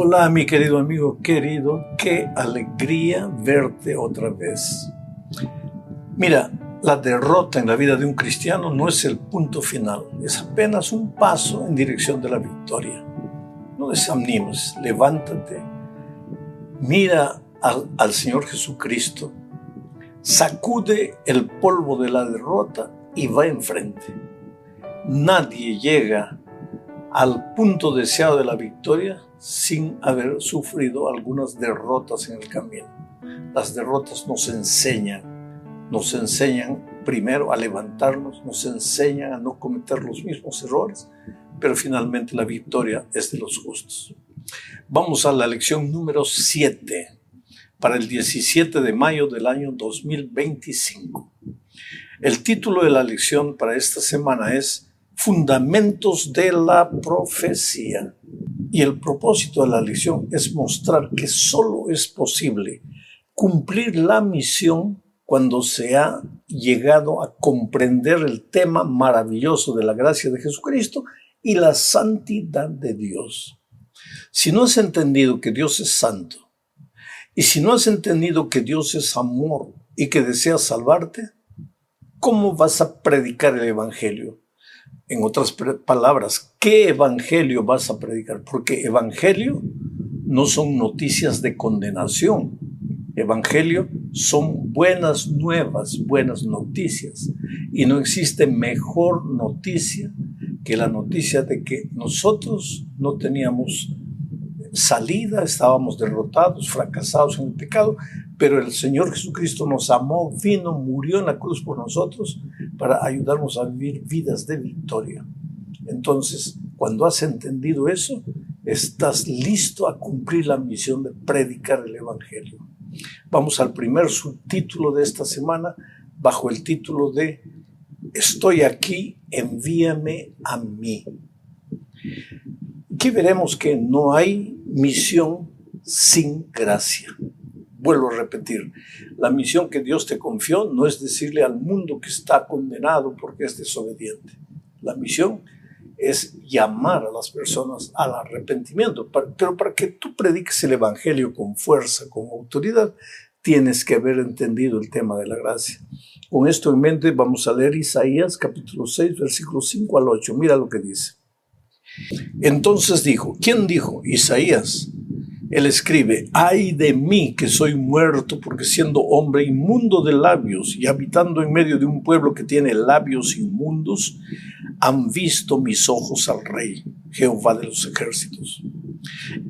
Hola, mi querido amigo querido, qué alegría verte otra vez. Mira, la derrota en la vida de un cristiano no es el punto final, es apenas un paso en dirección de la victoria. No desanimes, levántate, mira al Señor Jesucristo, sacude el polvo de la derrota y va enfrente. Nadie llega al punto deseado de la victoria sin haber sufrido algunas derrotas en el camino. Las derrotas nos enseñan primero a levantarnos, nos enseñan a no cometer los mismos errores, pero finalmente la victoria es de los justos. Vamos a la lección número 7 para el 17 de mayo del año 2025. El título de la lección para esta semana es Fundamentos de la profecía. Y el propósito de la lección es mostrar que solo es posible cumplir la misión cuando se ha llegado a comprender el tema maravilloso de la gracia de Jesucristo y la santidad de Dios. Si no has entendido que Dios es santo, y si no has entendido que Dios es amor y que desea salvarte, ¿cómo vas a predicar el evangelio? En otras palabras, ¿qué evangelio vas a predicar? Porque evangelio no son noticias de condenación. Evangelio son buenas nuevas, buenas noticias. Y no existe mejor noticia que la noticia de que nosotros no teníamos salida, estábamos derrotados, fracasados en el pecado, pero el Señor Jesucristo nos amó, vino, murió en la cruz por nosotros para ayudarnos a vivir vidas de victoria. Entonces, cuando has entendido eso, estás listo a cumplir la misión de predicar el evangelio. Vamos al primer subtítulo de esta semana, bajo el título de Estoy aquí, envíame a mí. Aquí veremos que no hay misión sin gracia. Vuelvo a repetir, la misión que Dios te confió no es decirle al mundo que está condenado porque es desobediente. La misión es llamar a las personas al arrepentimiento. Pero para que tú prediques el evangelio con fuerza, con autoridad, tienes que haber entendido el tema de la gracia. Con esto en mente vamos a leer Isaías capítulo 6, versículos 5 al 8. Mira lo que dice. Entonces dijo, ¿quién dijo? Isaías. Él escribe, ay de mí que soy muerto, porque siendo hombre inmundo de labios y habitando en medio de un pueblo que tiene labios inmundos, han visto mis ojos al Rey, Jehová de los ejércitos.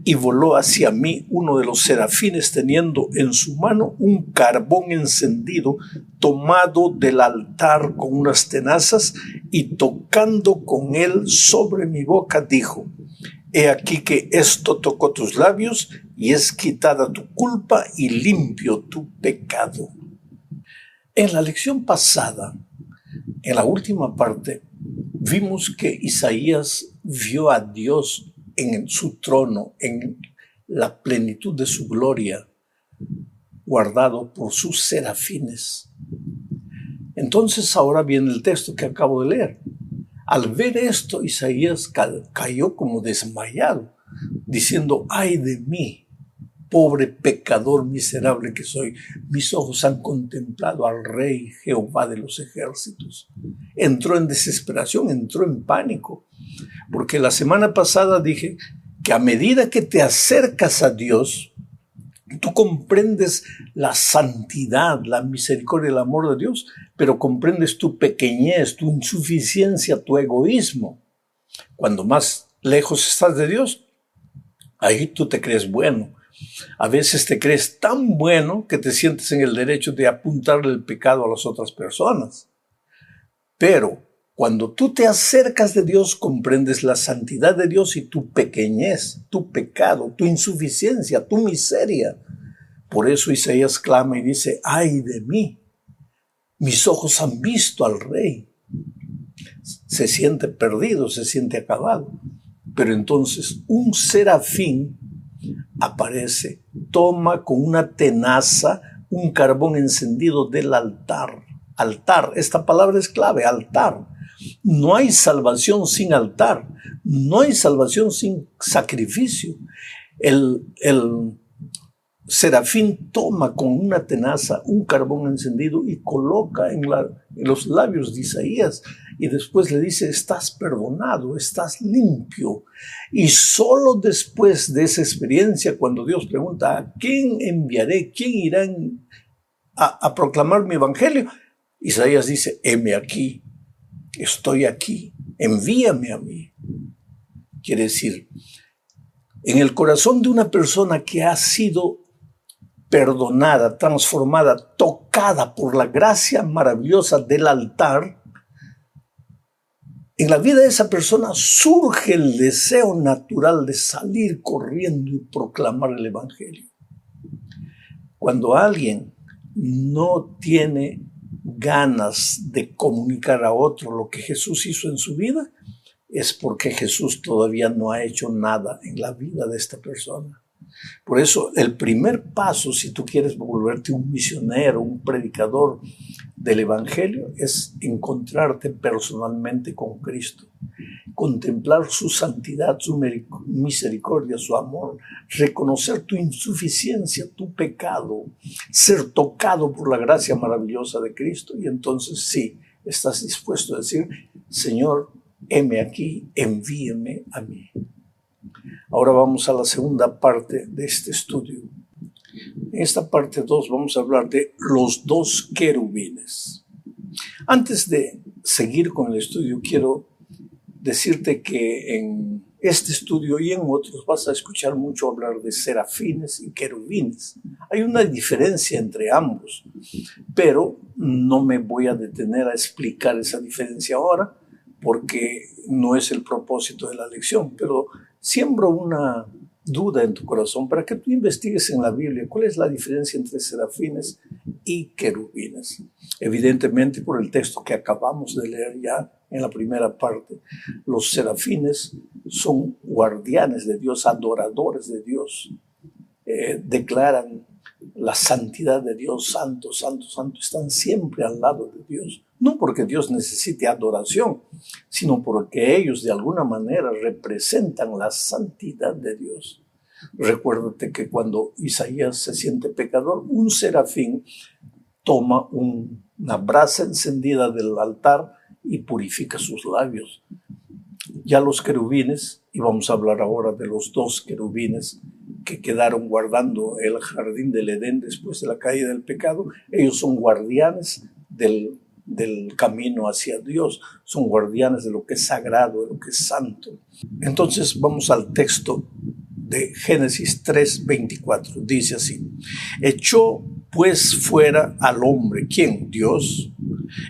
Y voló hacia mí uno de los serafines teniendo en su mano un carbón encendido tomado del altar con unas tenazas y tocando con él sobre mi boca dijo, he aquí que esto tocó tus labios y es quitada tu culpa y limpio tu pecado. En la lección pasada, en la última parte, vimos que Isaías vio a Dios en su trono, en la plenitud de su gloria, guardado por sus serafines. Entonces ahora viene el texto que acabo de leer. Al ver esto, Isaías cayó como desmayado, diciendo, ay de mí, pobre pecador miserable que soy. Mis ojos han contemplado al Rey Jehová de los ejércitos. Entró en desesperación, entró en pánico, porque la semana pasada dije que a medida que te acercas a Dios, tú comprendes la santidad, la misericordia y el amor de Dios, pero comprendes tu pequeñez, tu insuficiencia, tu egoísmo. Cuando más lejos estás de Dios, ahí tú te crees bueno. A veces te crees tan bueno que te sientes en el derecho de apuntarle el pecado a las otras personas. Pero cuando tú te acercas de Dios, comprendes la santidad de Dios y tu pequeñez, tu pecado, tu insuficiencia, tu miseria. Por eso Isaías clama y dice, ay de mí, mis ojos han visto al Rey. Se siente perdido, se siente acabado. Pero entonces un serafín aparece, toma con una tenaza un carbón encendido del altar. Altar, esta palabra es clave, altar. No hay salvación sin altar, no hay salvación sin sacrificio. El serafín toma con una tenaza un carbón encendido y coloca en los labios de Isaías y después le dice: estás perdonado, estás limpio. Y solo después de esa experiencia, cuando Dios pregunta: ¿a quién enviaré? ¿Quién irá a proclamar mi evangelio? Isaías dice: heme aquí, estoy aquí, envíame a mí. Quiere decir, en el corazón de una persona que ha sido perdonada, transformada, tocada por la gracia maravillosa del altar, en la vida de esa persona surge el deseo natural de salir corriendo y proclamar el evangelio. Cuando alguien no tiene ganas de comunicar a otro lo que Jesús hizo en su vida, es porque Jesús todavía no ha hecho nada en la vida de esta persona. Por eso, el primer paso, si tú quieres volverte un misionero, un predicador del evangelio, es encontrarte personalmente con Cristo, contemplar su santidad, su misericordia, su amor, reconocer tu insuficiencia, tu pecado, ser tocado por la gracia maravillosa de Cristo, y entonces sí, estás dispuesto a decir: Señor, heme aquí, envíeme a mí. Ahora vamos a la segunda parte de este estudio. En esta parte 2 vamos a hablar de los dos querubines. Antes de seguir con el estudio, quiero decirte que en este estudio y en otros vas a escuchar mucho hablar de serafines y querubines. Hay una diferencia entre ambos, pero no me voy a detener a explicar esa diferencia ahora, porque no es el propósito de la lección, pero siembro una duda en tu corazón para que tú investigues en la Biblia cuál es la diferencia entre serafines y querubines. Evidentemente, por el texto que acabamos de leer ya en la primera parte, los serafines son guardianes de Dios, adoradores de Dios, declaran la santidad de Dios, santo, santo, santo, están siempre al lado de Dios. No porque Dios necesite adoración, sino porque ellos de alguna manera representan la santidad de Dios. Recuérdate que cuando Isaías se siente pecador, un serafín toma una brasa encendida del altar y purifica sus labios. Ya los querubines, y vamos a hablar ahora de los dos querubines que quedaron guardando el jardín del Edén después de la caída del pecado, ellos son guardianes del camino hacia Dios, son guardianes de lo que es sagrado, de lo que es santo. Entonces vamos al texto de Génesis 3:24, dice así: echó pues fuera al hombre, ¿quién? Dios,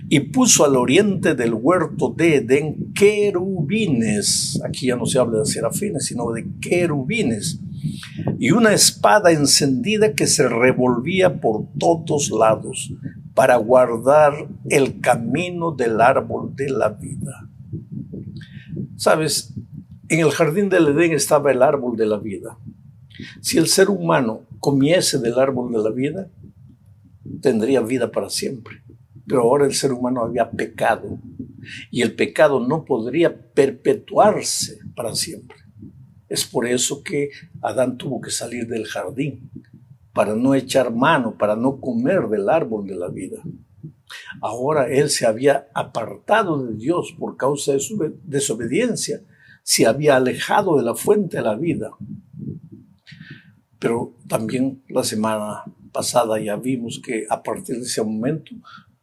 y puso al oriente del huerto de Edén querubines, aquí ya no se habla de serafines, sino de querubines, y una espada encendida que se revolvía por todos lados para guardar el camino del árbol de la vida. ¿Sabes? En el jardín del Edén estaba el árbol de la vida. Si el ser humano comiese del árbol de la vida, tendría vida para siempre. Pero ahora el ser humano había pecado y el pecado no podría perpetuarse para siempre. Es por eso que Adán tuvo que salir del jardín, para no echar mano, para no comer del árbol de la vida. Ahora él se había apartado de Dios por causa de su desobediencia, se había alejado de la fuente de la vida. Pero también la semana pasada ya vimos que a partir de ese momento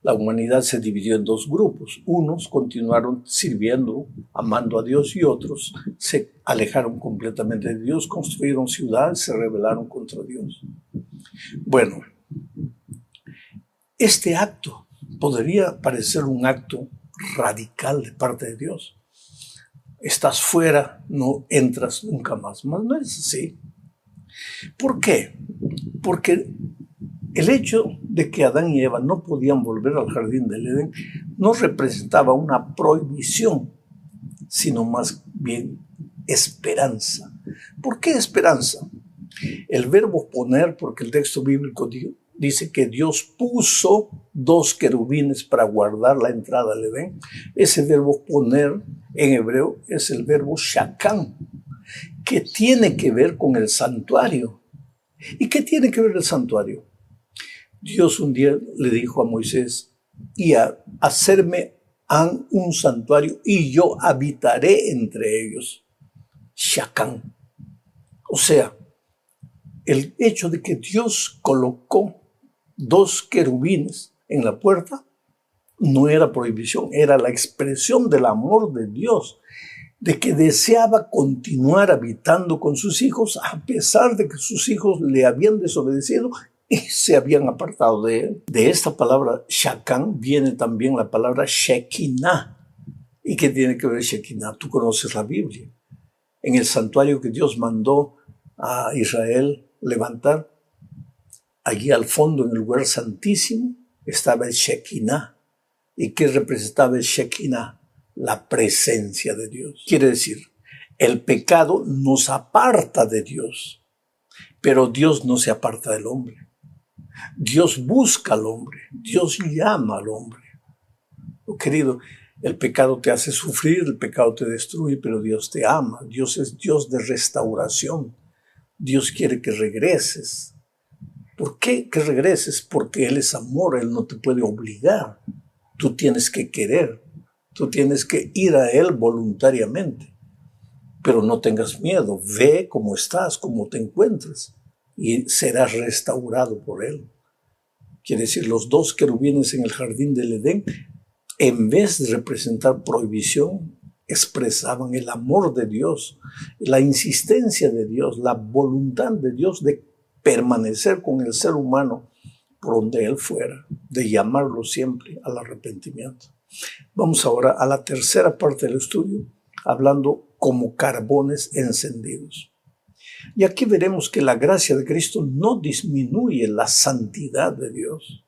la humanidad se dividió en dos grupos. Unos continuaron sirviendo, amando a Dios, y otros se alejaron completamente de Dios, construyeron ciudades, se rebelaron contra Dios. Bueno, este acto podría parecer un acto radical de parte de Dios. Estás fuera, no entras nunca más. Mas no es así. ¿Por qué? Porque el hecho de que Adán y Eva no podían volver al jardín del Edén no representaba una prohibición, sino más bien esperanza. ¿Por qué esperanza? El verbo poner, porque el texto bíblico dice que Dios puso dos querubines para guardar la entrada al Edén. Ese verbo poner en hebreo es el verbo shakán, que tiene que ver con el santuario. ¿Y qué tiene que ver el santuario? Dios un día le dijo a Moisés, y a hacerme un santuario y yo habitaré entre ellos. Shacán. O sea, el hecho de que Dios colocó 2 querubines en la puerta no era prohibición, era la expresión del amor de Dios, de que deseaba continuar habitando con sus hijos a pesar de que sus hijos le habían desobedecido y se habían apartado de él. De esta palabra Shacán viene también la palabra Shekinah. ¿Y qué tiene que ver Shekinah? Tú conoces la Biblia. En el santuario que Dios mandó a Israel levantar, allí al fondo en el lugar santísimo estaba el Shekinah. ¿Y qué representaba el Shekinah? La presencia de Dios. Quiere decir, el pecado nos aparta de Dios, pero Dios no se aparta del hombre. Dios busca al hombre, Dios llama al hombre. Oh, querido, el pecado te hace sufrir, el pecado te destruye, pero Dios te ama. Dios es Dios de restauración. Dios quiere que regreses. ¿Por qué que regreses? Porque Él es amor, Él no te puede obligar. Tú tienes que querer, tú tienes que ir a Él voluntariamente. Pero no tengas miedo, ve cómo estás, cómo te encuentras y serás restaurado por Él. Quiere decir, los 2 querubines en el jardín del Edén, en vez de representar prohibición, expresaban el amor de Dios, la insistencia de Dios, la voluntad de Dios de permanecer con el ser humano por donde él fuera, de llamarlo siempre al arrepentimiento. Vamos ahora a la tercera parte del estudio, hablando como carbones encendidos. Y aquí veremos que la gracia de Cristo no disminuye la santidad de Dios.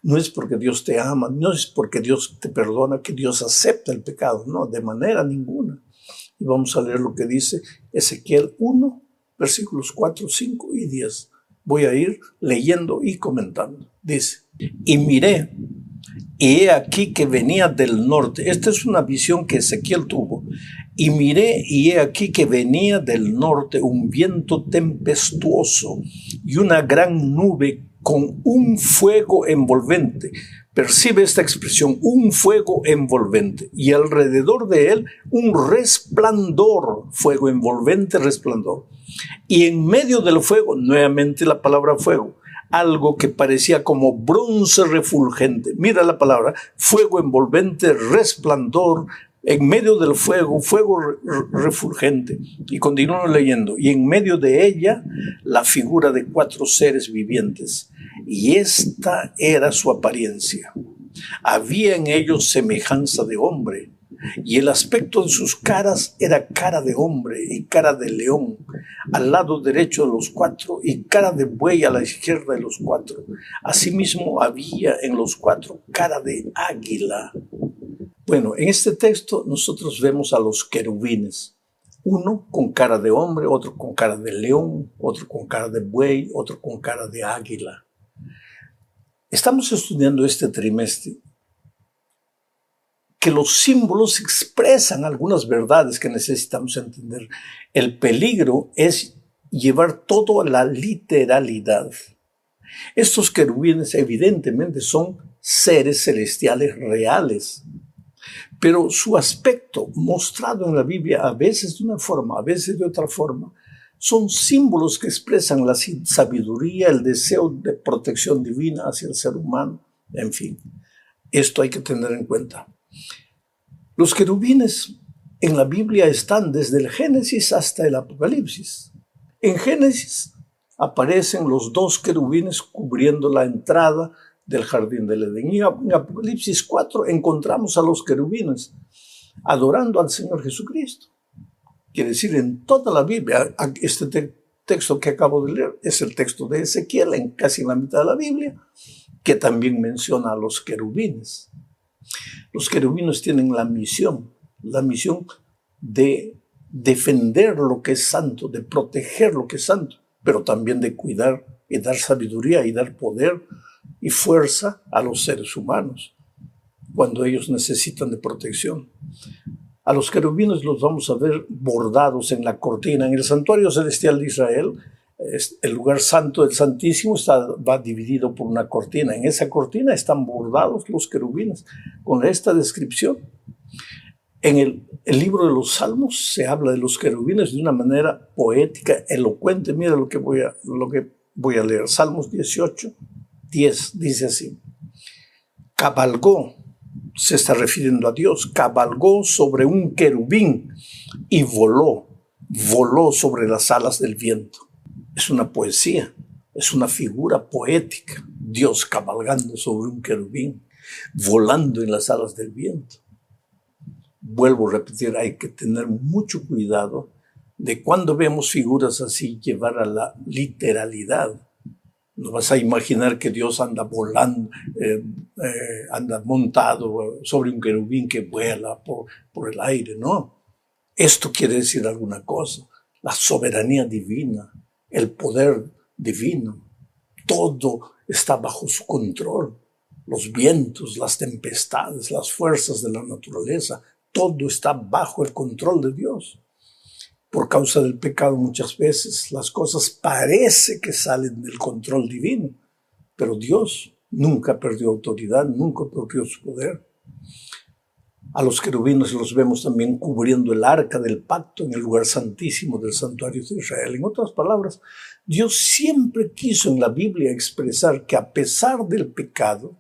No es porque Dios te ama, no es porque Dios te perdona, que Dios acepta el pecado, no, de manera ninguna. Y vamos a leer lo que dice Ezequiel 1, versículos 4, 5 y 10. Voy a ir leyendo y comentando. Dice, y miré, y he aquí que venía del norte. Esta es una visión que Ezequiel tuvo. Y miré, y he aquí que venía del norte un viento tempestuoso y una gran nube con un fuego envolvente. Percibe esta expresión, un fuego envolvente, y alrededor de él un resplandor, fuego envolvente, resplandor. Y en medio del fuego, nuevamente la palabra fuego, algo que parecía como bronce refulgente. Mira la palabra, fuego envolvente, resplandor, en medio del fuego, fuego refulgente. Y continúo leyendo, y en medio de ella la figura de 4 seres vivientes. Y esta era su apariencia. Había en ellos semejanza de hombre, y el aspecto de sus caras era cara de hombre y cara de león al lado derecho de los 4 y cara de buey a la izquierda de los 4. Asimismo había en los 4 cara de águila. Bueno, en este texto nosotros vemos a los querubines. Uno con cara de hombre, otro con cara de león, otro con cara de buey, otro con cara de águila. Estamos estudiando este trimestre que los símbolos expresan algunas verdades que necesitamos entender. El peligro es llevar todo a la literalidad. Estos querubines evidentemente son seres celestiales reales, pero su aspecto mostrado en la Biblia, a veces de una forma, a veces de otra forma, son símbolos que expresan la sabiduría, el deseo de protección divina hacia el ser humano, en fin. Esto hay que tener en cuenta. Los querubines en la Biblia están desde el Génesis hasta el Apocalipsis. En Génesis aparecen los 2 querubines cubriendo la entrada del jardín del Edén. Y en Apocalipsis 4 encontramos a los querubines adorando al Señor Jesucristo. Quiere decir, en toda la Biblia, este texto que acabo de leer es el texto de Ezequiel, casi en la mitad de la Biblia, que también menciona a los querubines. Los querubines tienen la misión de defender lo que es santo, de proteger lo que es santo, pero también de cuidar y dar sabiduría y dar poder y fuerza a los seres humanos cuando ellos necesitan de protección. A los querubines los vamos a ver bordados en la cortina. En el santuario celestial de Israel, el lugar santo del Santísimo va dividido por una cortina. En esa cortina están bordados los querubines con esta descripción. En el libro de los Salmos se habla de los querubines de una manera poética, elocuente. Mira lo que voy a leer. Salmos 18, 10 dice así: cabalgó, se está refiriendo a Dios, cabalgó sobre un querubín y voló sobre las alas del viento. Es una poesía, es una figura poética. Dios cabalgando sobre un querubín, volando en las alas del viento. Vuelvo a repetir, hay que tener mucho cuidado de cuando vemos figuras así llevar a la literalidad. No vas a imaginar que Dios anda volando, anda montado sobre un querubín que vuela por el aire, no. Esto quiere decir alguna cosa. La soberanía divina, el poder divino, todo está bajo su control. Los vientos, las tempestades, las fuerzas de la naturaleza, todo está bajo el control de Dios. Por causa del pecado muchas veces las cosas parece que salen del control divino, pero Dios nunca perdió autoridad, nunca perdió su poder. A los querubines los vemos también cubriendo el arca del pacto en el lugar santísimo del santuario de Israel. En otras palabras, Dios siempre quiso en la Biblia expresar que a pesar del pecado,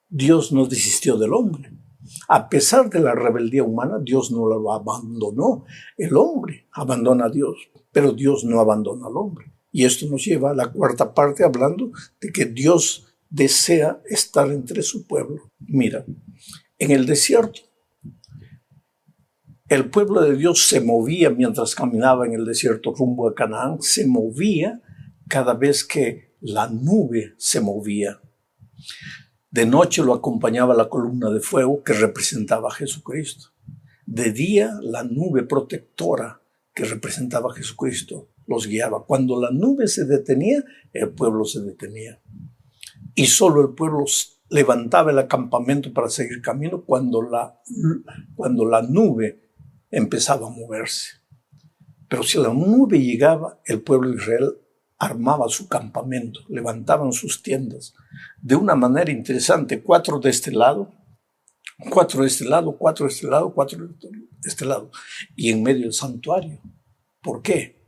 Dios no desistió del hombre. A pesar de la rebeldía humana, Dios no lo abandonó. El hombre abandona a Dios, pero Dios no abandona al hombre. Y esto nos lleva a la cuarta parte hablando de que Dios desea estar entre su pueblo. Mira, en el desierto, el pueblo de Dios se movía mientras caminaba en el desierto rumbo a Canaán, se movía cada vez que la nube se movía. De noche lo acompañaba la columna de fuego que representaba a Jesucristo. De día la nube protectora que representaba a Jesucristo los guiaba. Cuando la nube se detenía, el pueblo se detenía. Y solo el pueblo levantaba el campamento para seguir camino cuando la nube empezaba a moverse. Pero si la nube llegaba, el pueblo de Israel armaba su campamento, levantaban sus tiendas de una manera interesante, 4 de este lado, 4 de este lado, 4 de este lado, 4 de este lado, y en medio del santuario. ¿Por qué?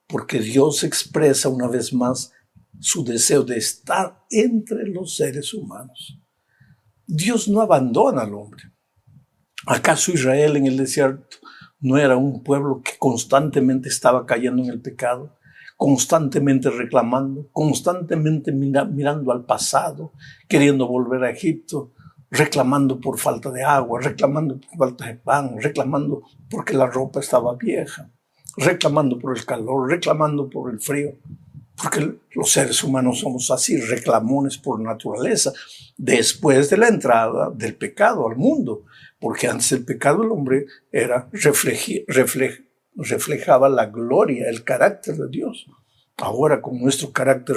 Porque Dios expresa una vez más su deseo de estar entre los seres humanos. Dios no abandona al hombre. ¿Acaso Israel en el desierto no era un pueblo que constantemente estaba cayendo en el pecado? Constantemente reclamando, constantemente mirando al pasado, queriendo volver a Egipto, reclamando por falta de agua, reclamando por falta de pan, reclamando porque la ropa estaba vieja, reclamando por el calor, reclamando por el frío, porque los seres humanos somos así, reclamones por naturaleza, después de la entrada del pecado al mundo, porque antes del pecado el hombre reflejaba la gloria, el carácter de Dios. Ahora con nuestro carácter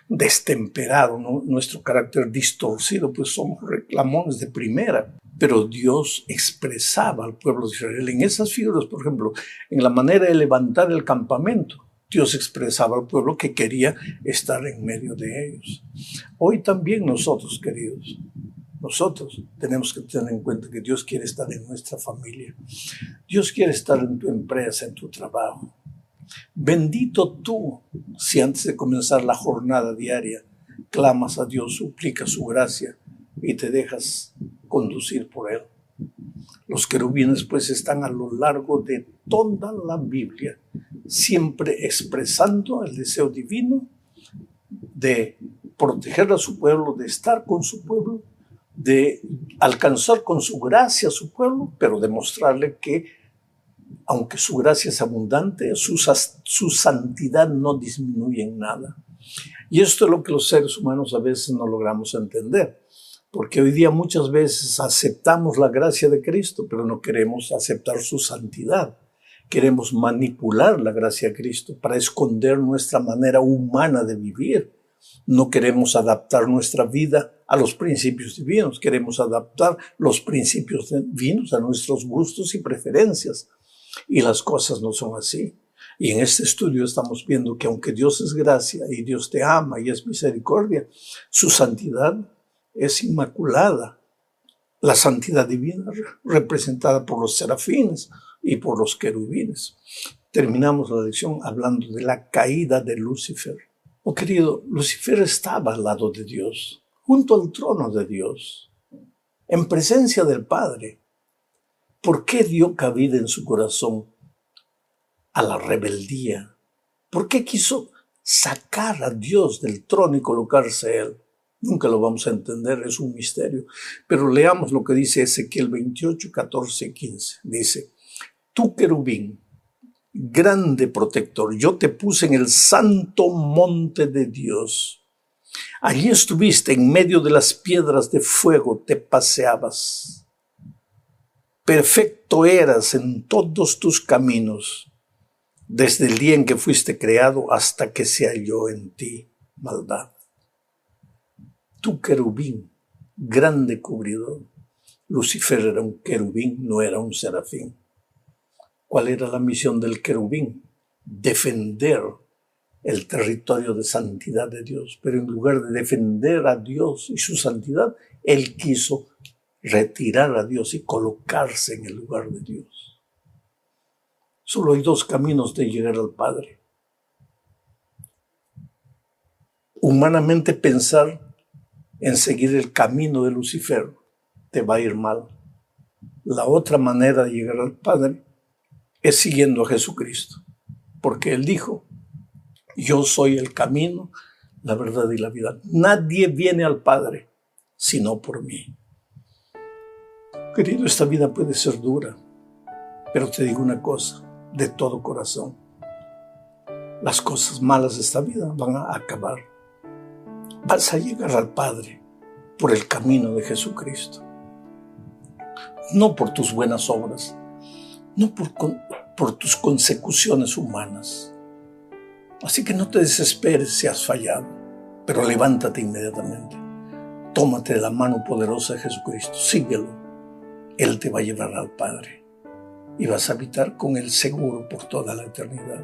destemperado, ¿no? Nuestro carácter distorcido, pues somos reclamones de primera. Pero Dios expresaba al pueblo de Israel en esas figuras, por ejemplo, en la manera de levantar el campamento. Dios expresaba al pueblo que quería estar en medio de ellos. Hoy también nosotros, queridos, nosotros tenemos que tener en cuenta que Dios quiere estar en nuestra familia. Dios quiere estar en tu empresa, en tu trabajo. Bendito tú si antes de comenzar la jornada diaria clamas a Dios, suplicas su gracia y te dejas conducir por Él. Los querubines pues están a lo largo de toda la Biblia, siempre expresando el deseo divino de proteger a su pueblo, de estar con su pueblo, de alcanzar con su gracia a su pueblo, pero demostrarle que aunque su gracia es abundante, su santidad no disminuye en nada. Y esto es lo que los seres humanos a veces no logramos entender, porque hoy día muchas veces aceptamos la gracia de Cristo, pero no queremos aceptar su santidad. Queremos manipular la gracia de Cristo para esconder nuestra manera humana de vivir. No queremos adaptar nuestra vida a los principios divinos, queremos adaptar los principios divinos a nuestros gustos y preferencias. Y las cosas no son así. Y en este estudio estamos viendo que aunque Dios es gracia y Dios te ama y es misericordia, su santidad es inmaculada. La santidad divina representada por los serafines y por los querubines. Terminamos la lección hablando de la caída de Lucifer. Oh querido, Lucifer estaba al lado de Dios, junto al trono de Dios, en presencia del Padre. ¿Por qué dio cabida en su corazón a la rebeldía? ¿Por qué quiso sacar a Dios del trono y colocarse él? Nunca lo vamos a entender, es un misterio. Pero leamos lo que dice Ezequiel 28, 14 y 15. Dice, tú querubín, grande protector, yo te puse en el santo monte de Dios. Allí estuviste en medio de las piedras de fuego, te paseabas. Perfecto eras en todos tus caminos, desde el día en que fuiste creado hasta que se halló en ti maldad. Tú querubín, grande cubridor. Lucifer era un querubín, no era un serafín. ¿Cuál era la misión del querubín? Defender el territorio de santidad de Dios. Pero en lugar de defender a Dios y su santidad, él quiso retirar a Dios y colocarse en el lugar de Dios. Solo hay dos caminos de llegar al Padre. Humanamente pensar en seguir el camino de Lucifer te va a ir mal. La otra manera de llegar al Padre es siguiendo a Jesucristo, porque Él dijo, yo soy el camino, la verdad y la vida. Nadie viene al Padre sino por mí. Querido, esta vida puede ser dura, pero te digo una cosa, de todo corazón, las cosas malas de esta vida van a acabar. Vas a llegar al Padre por el camino de Jesucristo, no por tus buenas obras, no por tus consecuciones humanas. Así que no te desesperes si has fallado, pero levántate inmediatamente. Tómate de la mano poderosa de Jesucristo, síguelo. Él te va a llevar al Padre y vas a habitar con Él seguro por toda la eternidad.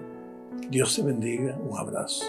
Dios te bendiga. Un abrazo.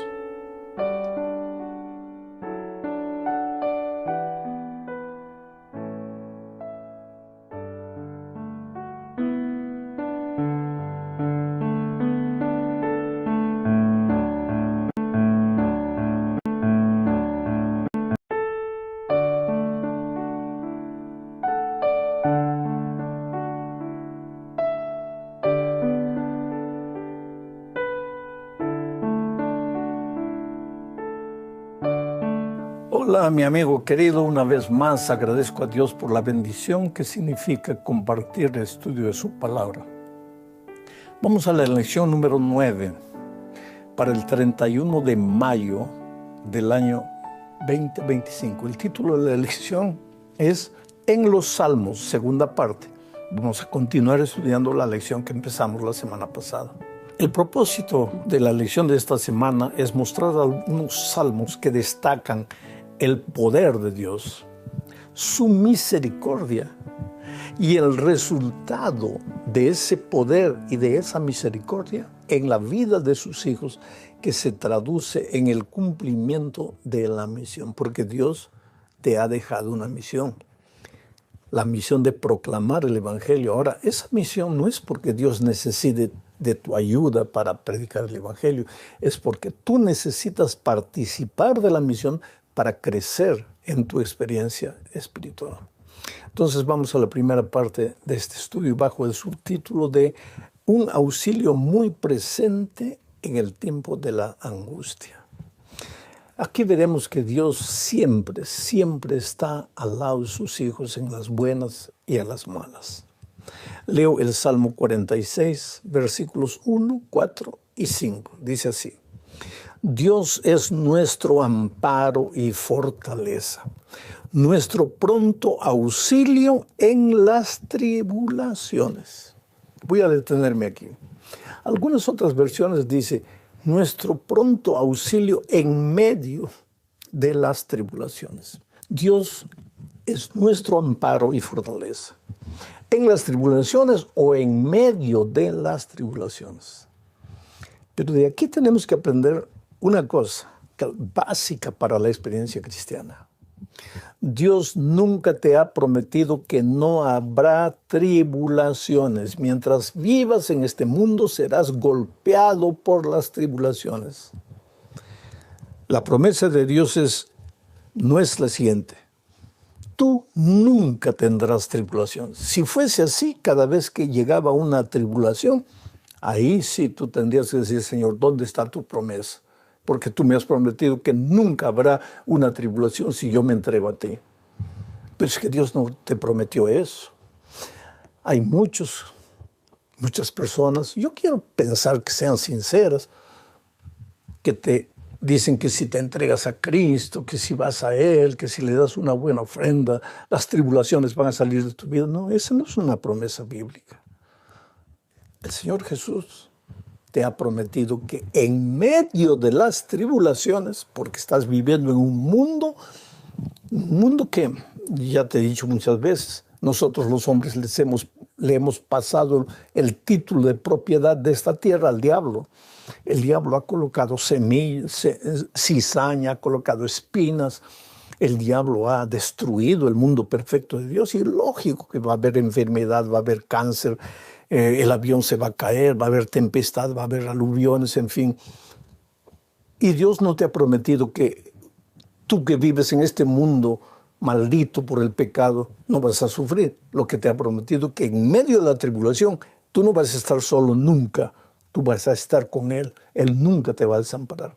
Hola, mi amigo querido, una vez más agradezco a Dios por la bendición que significa compartir el estudio de su palabra. Vamos a la lección número 9 para el 31 de mayo del año 2025. El título de la lección es En los Salmos, segunda parte. Vamos a continuar estudiando la lección que empezamos la semana pasada. El propósito de la lección de esta semana es mostrar algunos salmos que destacan el poder de Dios, su misericordia y el resultado de ese poder y de esa misericordia en la vida de sus hijos, que se traduce en el cumplimiento de la misión, porque Dios te ha dejado una misión, la misión de proclamar el Evangelio. Ahora, esa misión no es porque Dios necesite de tu ayuda para predicar el Evangelio, es porque tú necesitas participar de la misión para crecer en tu experiencia espiritual. Entonces vamos a la primera parte de este estudio bajo el subtítulo de Un auxilio muy presente en el tiempo de la angustia. Aquí veremos que Dios siempre, siempre está al lado de sus hijos en las buenas y en las malas. Leo el Salmo 46, versículos 1, 4 y 5. Dice así: Dios es nuestro amparo y fortaleza, nuestro pronto auxilio en las tribulaciones. Voy a detenerme aquí. Algunas otras versiones dice nuestro pronto auxilio en medio de las tribulaciones. Dios es nuestro amparo y fortaleza. En las tribulaciones o en medio de las tribulaciones. Pero de aquí tenemos que aprender una cosa básica para la experiencia cristiana. Dios nunca te ha prometido que no habrá tribulaciones. Mientras vivas en este mundo serás golpeado por las tribulaciones. La promesa de Dios no es la siguiente. Tú nunca tendrás tribulaciones. Si fuese así, cada vez que llegaba una tribulación, ahí sí tú tendrías que decir, Señor, ¿dónde está tu promesa? Porque tú me has prometido que nunca habrá una tribulación si yo me entrego a ti. Pero es que Dios no te prometió eso. Hay muchas personas, yo quiero pensar que sean sinceras, que te dicen que si te entregas a Cristo, que si vas a Él, que si le das una buena ofrenda, las tribulaciones van a salir de tu vida. No, esa no es una promesa bíblica. El Señor Jesús te ha prometido que en medio de las tribulaciones, porque estás viviendo en un mundo que, ya te he dicho muchas veces, nosotros los hombres le hemos pasado el título de propiedad de esta tierra al diablo. El diablo ha colocado semillas, cizaña, ha colocado espinas. El diablo ha destruido el mundo perfecto de Dios y es lógico que va a haber enfermedad, va a haber cáncer, el avión se va a caer, va a haber tempestad, va a haber aluviones, en fin. Y Dios no te ha prometido que tú que vives en este mundo maldito por el pecado no vas a sufrir. Lo que te ha prometido que en medio de la tribulación tú no vas a estar solo nunca. Tú vas a estar con Él. Él nunca te va a desamparar.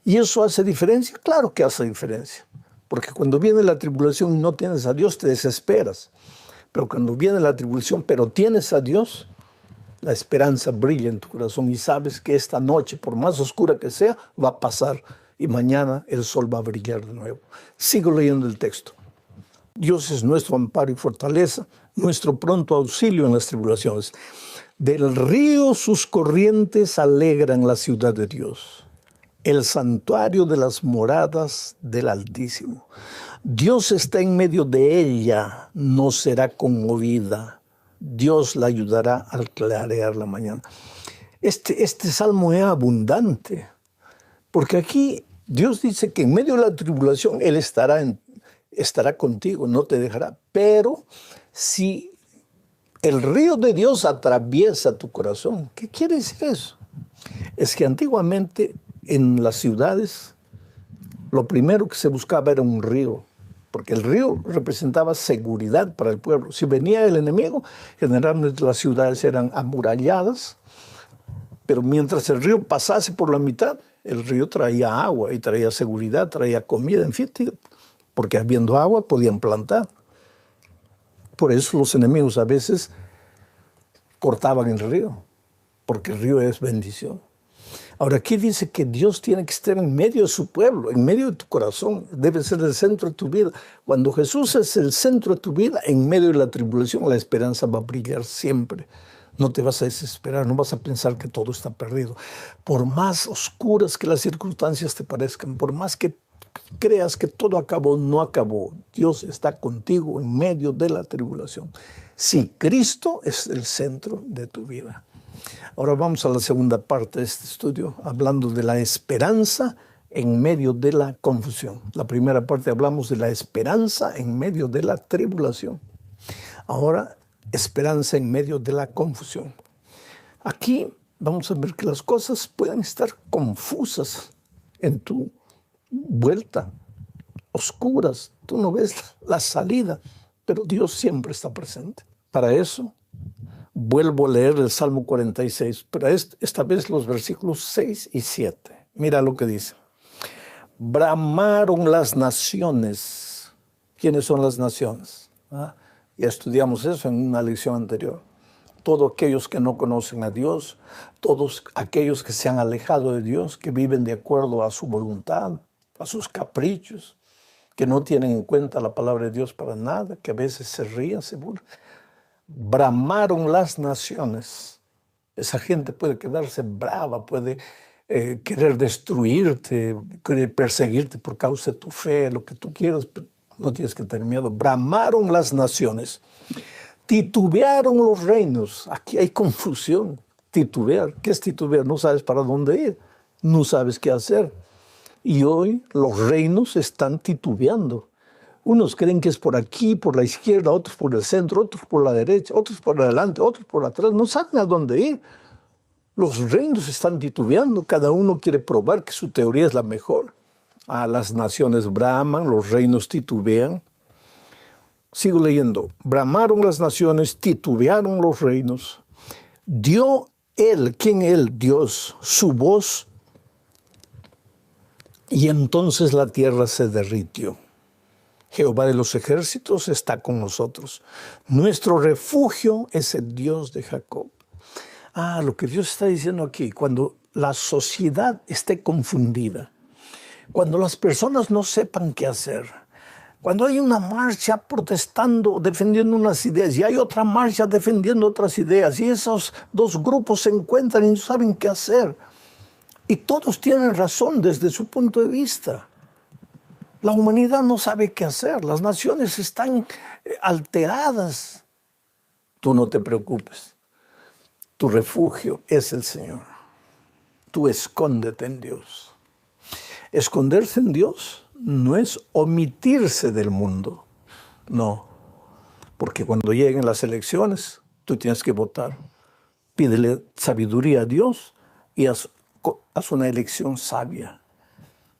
¿Y eso hace diferencia? Claro que hace diferencia. Porque cuando viene la tribulación y no tienes a Dios, te desesperas. Pero cuando viene la tribulación, pero tienes a Dios, la esperanza brilla en tu corazón y sabes que esta noche, por más oscura que sea, va a pasar y mañana el sol va a brillar de nuevo. Sigo leyendo el texto. Dios es nuestro amparo y fortaleza, nuestro pronto auxilio en las tribulaciones. Del río sus corrientes alegran la ciudad de Dios, el santuario de las moradas del Altísimo. Dios está en medio de ella, no será conmovida. Dios la ayudará al clarear la mañana. Este salmo es abundante, porque aquí Dios dice que en medio de la tribulación Él estará contigo, no te dejará. Pero si el río de Dios atraviesa tu corazón, ¿qué quiere decir eso? Es que antiguamente en las ciudades lo primero que se buscaba era un río, porque el río representaba seguridad para el pueblo. Si venía el enemigo, generalmente las ciudades eran amuralladas, pero mientras el río pasase por la mitad, el río traía agua y traía seguridad, traía comida, en fin, porque habiendo agua podían plantar. Por eso los enemigos a veces cortaban el río, porque el río es bendición. Ahora aquí dice que Dios tiene que estar en medio de su pueblo, en medio de tu corazón, debe ser el centro de tu vida. Cuando Jesús es el centro de tu vida, en medio de la tribulación, la esperanza va a brillar siempre. No te vas a desesperar, no vas a pensar que todo está perdido. Por más oscuras que las circunstancias te parezcan, por más que creas que todo acabó, no acabó. Dios está contigo en medio de la tribulación. Sí, Cristo es el centro de tu vida. Ahora vamos a la segunda parte de este estudio, hablando de la esperanza en medio de la confusión. La primera parte hablamos de la esperanza en medio de la tribulación. Ahora, esperanza en medio de la confusión. Aquí vamos a ver que las cosas pueden estar confusas en tu vuelta, oscuras. Tú no ves la salida, pero Dios siempre está presente. Para eso, vuelvo a leer el Salmo 46, pero esta vez los versículos 6 y 7. Mira lo que dice. Bramaron las naciones. ¿Quiénes son las naciones? Ya estudiamos eso en una lección anterior. Todos aquellos que no conocen a Dios, todos aquellos que se han alejado de Dios, que viven de acuerdo a su voluntad, a sus caprichos, que no tienen en cuenta la palabra de Dios para nada, que a veces se ríen, se burlan. Bramaron las naciones. Esa gente puede quedarse brava, puede querer destruirte, querer perseguirte por causa de tu fe, lo que tú quieras, pero no tienes que tener miedo. Bramaron las naciones, titubearon los reinos. Aquí hay confusión. Titubear. ¿Qué es titubear? No sabes para dónde ir, no sabes qué hacer. Y hoy los reinos están titubeando. Unos creen que es por aquí, por la izquierda, otros por el centro, otros por la derecha, otros por adelante, otros por atrás. No saben a dónde ir. Los reinos están titubeando. Cada uno quiere probar que su teoría es la mejor. Las naciones braman, los reinos titubean. Sigo leyendo. Bramaron las naciones, titubearon los reinos. Dio él, ¿quién él? Dios, su voz. Y entonces la tierra se derritió. Jehová de los ejércitos está con nosotros. Nuestro refugio es el Dios de Jacob. Lo que Dios está diciendo aquí, cuando la sociedad esté confundida, cuando las personas no sepan qué hacer, cuando hay una marcha protestando, defendiendo unas ideas, y hay otra marcha defendiendo otras ideas, y esos dos grupos se encuentran y no saben qué hacer, y todos tienen razón desde su punto de vista. La humanidad no sabe qué hacer, las naciones están alteradas. Tú no te preocupes, tu refugio es el Señor. Tú escóndete en Dios. Esconderse en Dios no es omitirse del mundo, no, porque cuando lleguen las elecciones, tú tienes que votar. Pídele sabiduría a Dios y haz una elección sabia.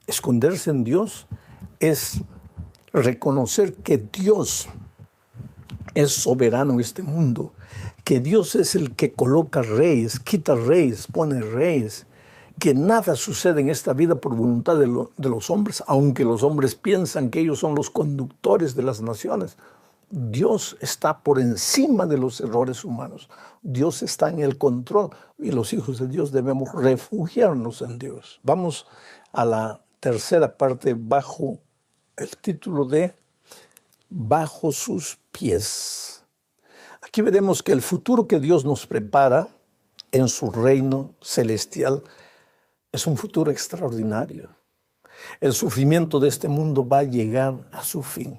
Esconderse en Dios es reconocer que Dios es soberano en este mundo, que Dios es el que coloca reyes, quita reyes, pone reyes, que nada sucede en esta vida por voluntad de los hombres, aunque los hombres piensan que ellos son los conductores de las naciones. Dios está por encima de los errores humanos. Dios está en el control y los hijos de Dios debemos refugiarnos en Dios. Vamos a la tercera parte bajo el título de Bajo sus pies. Aquí veremos que el futuro que Dios nos prepara en su reino celestial es un futuro extraordinario. El sufrimiento de este mundo va a llegar a su fin.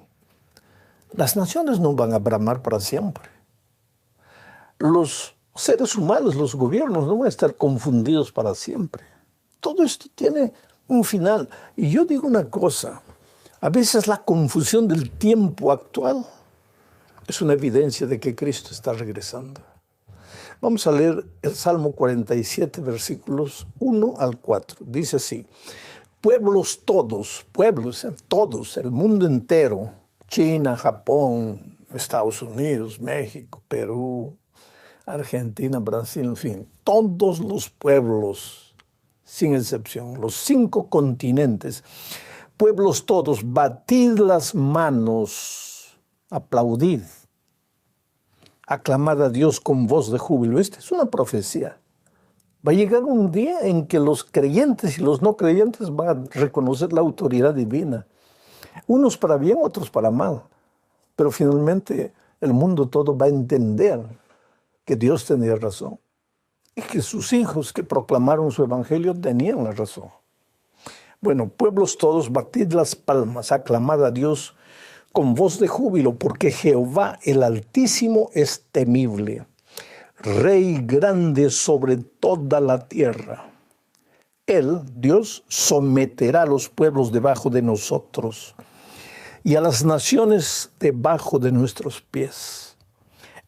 Las naciones no van a bramar para siempre. Los seres humanos, los gobiernos no van a estar confundidos para siempre. Todo esto tiene un final. Y yo digo una cosa, a veces la confusión del tiempo actual es una evidencia de que Cristo está regresando. Vamos a leer el Salmo 47, versículos 1 al 4. Dice así: pueblos, el mundo entero, China, Japón, Estados Unidos, México, Perú, Argentina, Brasil, en fin, todos los pueblos, sin excepción, los 5 continentes, pueblos todos, batid las manos, aplaudid, aclamad a Dios con voz de júbilo. Esta es una profecía. Va a llegar un día en que los creyentes y los no creyentes van a reconocer la autoridad divina. Unos para bien, otros para mal. Pero finalmente el mundo todo va a entender que Dios tenía razón. Y que sus hijos que proclamaron su evangelio tenían la razón. Bueno, pueblos todos, batid las palmas, aclamad a Dios con voz de júbilo, porque Jehová el Altísimo es temible, Rey grande sobre toda la tierra. Él, Dios, someterá a los pueblos debajo de nosotros y a las naciones debajo de nuestros pies.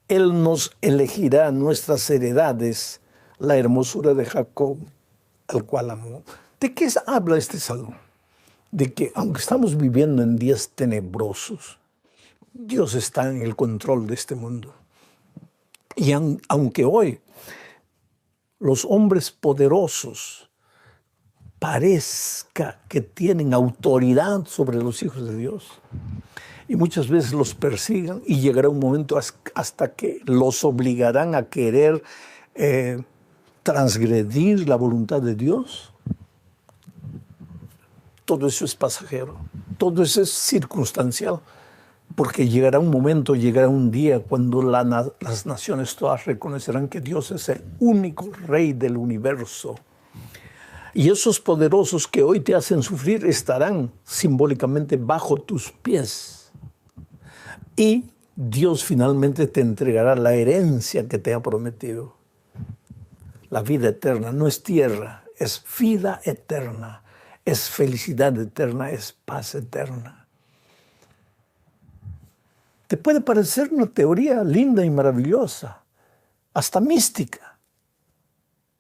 Él nos elegirá nuestras heredades, la hermosura de Jacob, al cual amó. ¿De qué habla este salmo? De que aunque estamos viviendo en días tenebrosos, Dios está en el control de este mundo. Y aunque hoy los hombres poderosos parezca que tienen autoridad sobre los hijos de Dios, y muchas veces los persigan, y llegará un momento hasta que los obligarán a querer transgredir la voluntad de Dios, todo eso es pasajero, todo eso es circunstancial, porque llegará un momento, llegará un día cuando las naciones todas reconocerán que Dios es el único Rey del universo. Y esos poderosos que hoy te hacen sufrir estarán simbólicamente bajo tus pies. Y Dios finalmente te entregará la herencia que te ha prometido. La vida eterna no es tierra, es vida eterna, es felicidad eterna, es paz eterna. Te puede parecer una teoría linda y maravillosa, hasta mística,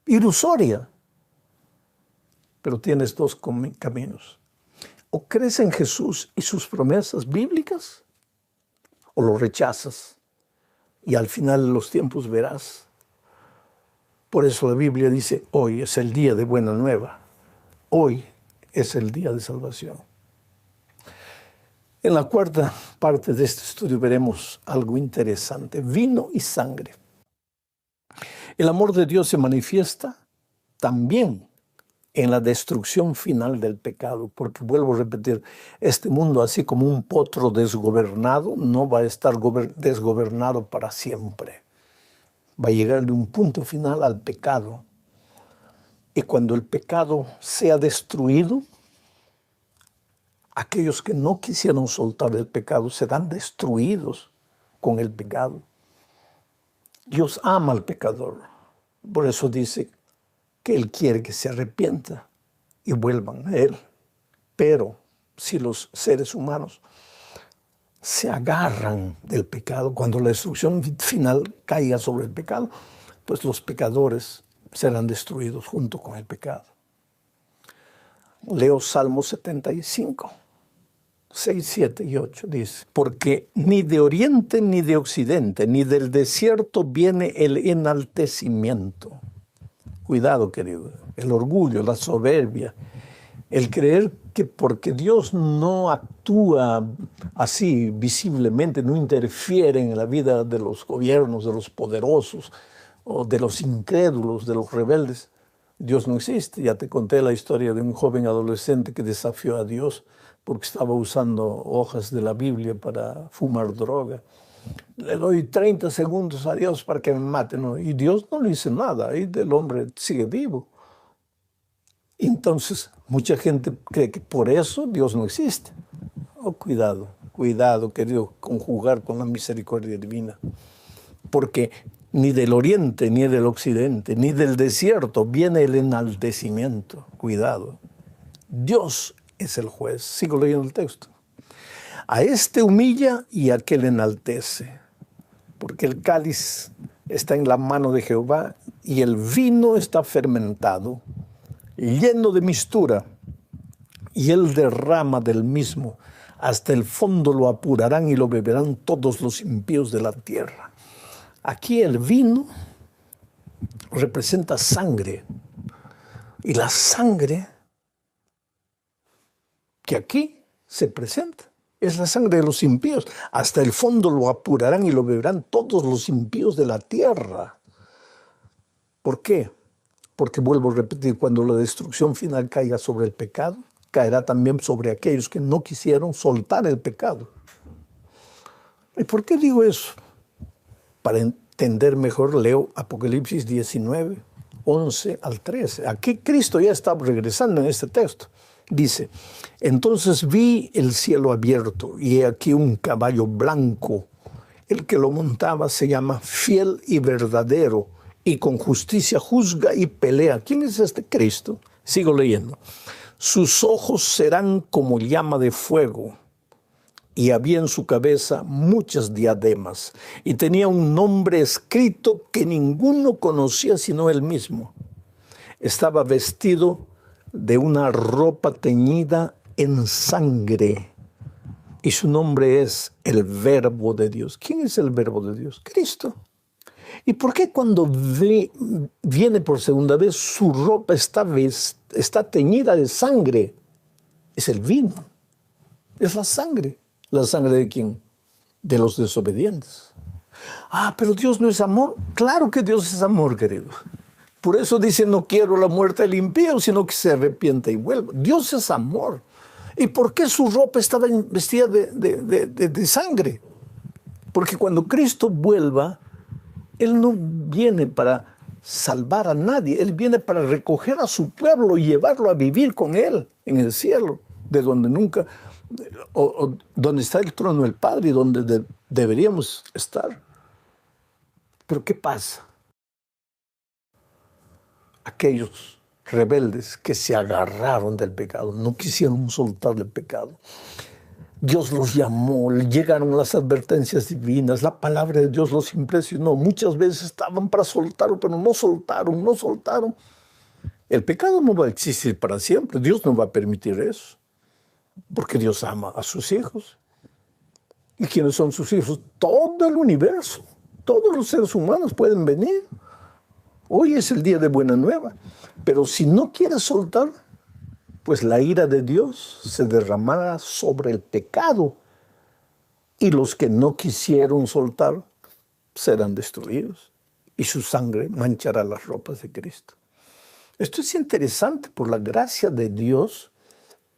ilusoria, pero tienes dos caminos. O crees en Jesús y sus promesas bíblicas, o lo rechazas y al final de los tiempos verás. Por eso la Biblia dice, hoy es el día de buena nueva. Hoy es el día de salvación. En la cuarta parte de este estudio veremos algo interesante, vino y sangre. El amor de Dios se manifiesta también en la destrucción final del pecado, porque vuelvo a repetir, este mundo, así como un potro desgobernado, no va a estar desgobernado para siempre. Va a llegar de un punto final al pecado. Y cuando el pecado sea destruido, aquellos que no quisieron soltar el pecado serán destruidos con el pecado. Dios ama al pecador. Por eso dice que Él quiere que se arrepienta y vuelvan a Él. Pero si los seres humanos se agarran del pecado, cuando la destrucción final caiga sobre el pecado, pues los pecadores serán destruidos junto con el pecado. Leo Salmo 75, 6, 7 y 8, dice, porque ni de oriente ni de occidente, ni del desierto viene el enaltecimiento. Cuidado, querido, el orgullo, la soberbia, el creer que porque Dios no actúa así visiblemente, no interfiere en la vida de los gobiernos, de los poderosos, o de los incrédulos, de los rebeldes, Dios no existe. Ya te conté la historia de un joven adolescente que desafió a Dios porque estaba usando hojas de la Biblia para fumar droga. Le doy 30 segundos a Dios para que me mate, ¿no? Y Dios no le dice nada, y el hombre sigue vivo. Entonces, mucha gente cree que por eso Dios no existe. Oh, cuidado, cuidado, querido, con jugar con la misericordia divina. Porque ni del oriente, ni del occidente, ni del desierto viene el enaltecimiento. Cuidado. Dios es el juez. Sigo leyendo el texto. A este humilla y a aquel enaltece. Porque el cáliz está en la mano de Jehová y el vino está fermentado, lleno de mistura, y él derrama del mismo. Hasta el fondo lo apurarán y lo beberán todos los impíos de la tierra. Aquí el vino representa sangre. Y la sangre que aquí se presenta es la sangre de los impíos. Hasta el fondo lo apurarán y lo beberán todos los impíos de la tierra. ¿Por qué? Porque vuelvo a repetir, cuando la destrucción final caiga sobre el pecado, caerá también sobre aquellos que no quisieron soltar el pecado. ¿Y por qué digo eso? Para entender mejor, leo Apocalipsis 19, 11 al 13. Aquí Cristo ya está regresando en este texto. Dice, entonces vi el cielo abierto y he aquí un caballo blanco. El que lo montaba se llama Fiel y Verdadero y con justicia juzga y pelea. ¿Quién es este Cristo? Sigo leyendo. Sus ojos serán como llama de fuego y había en su cabeza muchas diademas y tenía un nombre escrito que ninguno conocía sino él mismo. Estaba vestido de una ropa teñida en sangre y su nombre es el Verbo de Dios. ¿Quién es el Verbo de Dios? Cristo. ¿Y por qué cuando viene por segunda vez su ropa está teñida de sangre? Es el vino, es la sangre. ¿La sangre de quién? De los desobedientes. Ah, pero Dios no es amor. Claro que Dios es amor, querido. Por eso dice, no quiero la muerte del impío, sino que se arrepienta y vuelva. Dios es amor. ¿Y por qué su ropa estaba vestida de sangre? Porque cuando Cristo vuelva, Él no viene para salvar a nadie. Él viene para recoger a su pueblo y llevarlo a vivir con Él en el cielo, de donde nunca, donde está el trono del Padre y donde deberíamos estar. Pero ¿qué pasa? Aquellos rebeldes que se agarraron del pecado, no quisieron soltar el pecado. Dios los llamó, llegaron las advertencias divinas, la palabra de Dios los impresionó. Muchas veces estaban para soltarlo, pero no soltaron. El pecado no va a existir para siempre. Dios no va a permitir eso, porque Dios ama a sus hijos. ¿Y quiénes son sus hijos? Todo el universo, todos los seres humanos pueden venir. Hoy es el día de buena nueva, pero si no quieres soltar, pues la ira de Dios se derramará sobre el pecado y los que no quisieron soltar serán destruidos y su sangre manchará las ropas de Cristo. Esto es interesante, por la gracia de Dios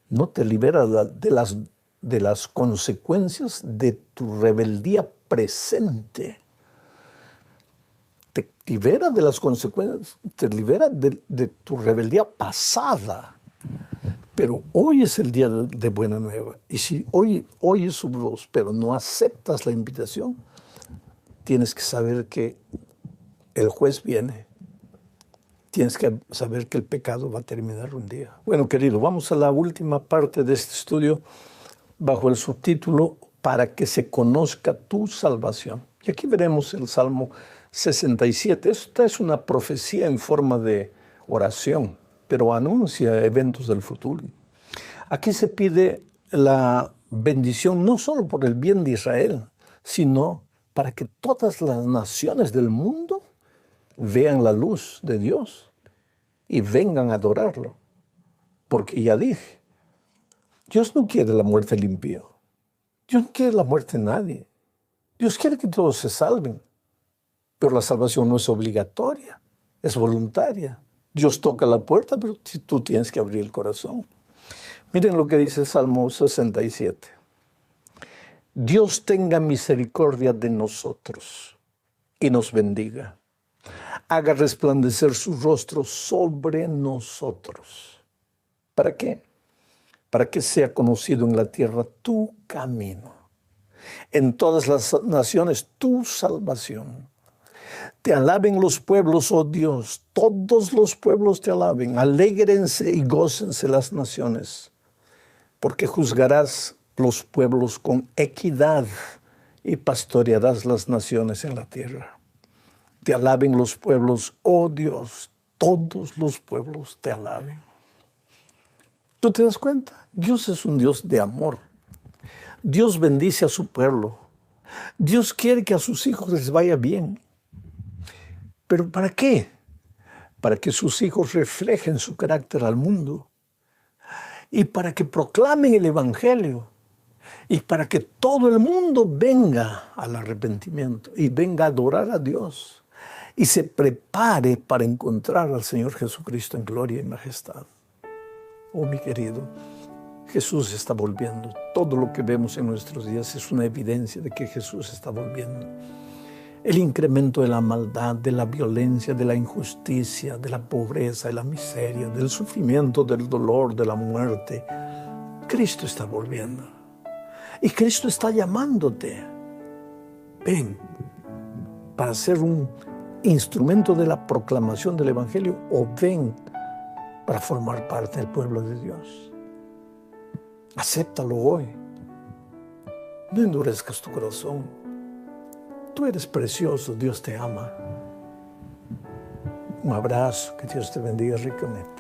no te libera de las consecuencias de tu rebeldía presente. Te libera de las consecuencias, te libera de tu rebeldía pasada. Pero hoy es el día de buena nueva. Y si hoy oyes su voz, pero no aceptas la invitación, tienes que saber que el juez viene. Tienes que saber que el pecado va a terminar un día. Bueno, querido, vamos a la última parte de este estudio bajo el subtítulo Para que se conozca tu salvación. Y aquí veremos el Salmo 67. Esta es una profecía en forma de oración, pero anuncia eventos del futuro. Aquí se pide la bendición no solo por el bien de Israel, sino para que todas las naciones del mundo vean la luz de Dios y vengan a adorarlo. Porque ya dije, Dios no quiere la muerte del impío. Dios no quiere la muerte de nadie. Dios quiere que todos se salven. Pero la salvación no es obligatoria, es voluntaria. Dios toca la puerta, pero tú tienes que abrir el corazón. Miren lo que dice el Salmo 67. Dios tenga misericordia de nosotros y nos bendiga. Haga resplandecer su rostro sobre nosotros. ¿Para qué? Para que sea conocido en la tierra tu camino. En todas las naciones tu salvación. Te alaben los pueblos, oh Dios, todos los pueblos te alaben, alégrense y gócense las naciones, porque juzgarás los pueblos con equidad y pastorearás las naciones en la tierra. Te alaben los pueblos, oh Dios, todos los pueblos te alaben. ¿Tú te das cuenta? Dios es un Dios de amor. Dios bendice a su pueblo. Dios quiere que a sus hijos les vaya bien. ¿Pero para qué? Para que sus hijos reflejen su carácter al mundo y para que proclamen el Evangelio y para que todo el mundo venga al arrepentimiento y venga a adorar a Dios y se prepare para encontrar al Señor Jesucristo en gloria y majestad. Oh, mi querido, Jesús está volviendo. Todo lo que vemos en nuestros días es una evidencia de que Jesús está volviendo. El incremento de la maldad, de la violencia, de la injusticia, de la pobreza, de la miseria, del sufrimiento, del dolor, de la muerte. Cristo está volviendo. Y Cristo está llamándote. Ven para ser un instrumento de la proclamación del Evangelio o ven para formar parte del pueblo de Dios. Acéptalo hoy. No endurezcas tu corazón. Tú eres precioso, Dios te ama. Un abrazo, que Dios te bendiga ricamente.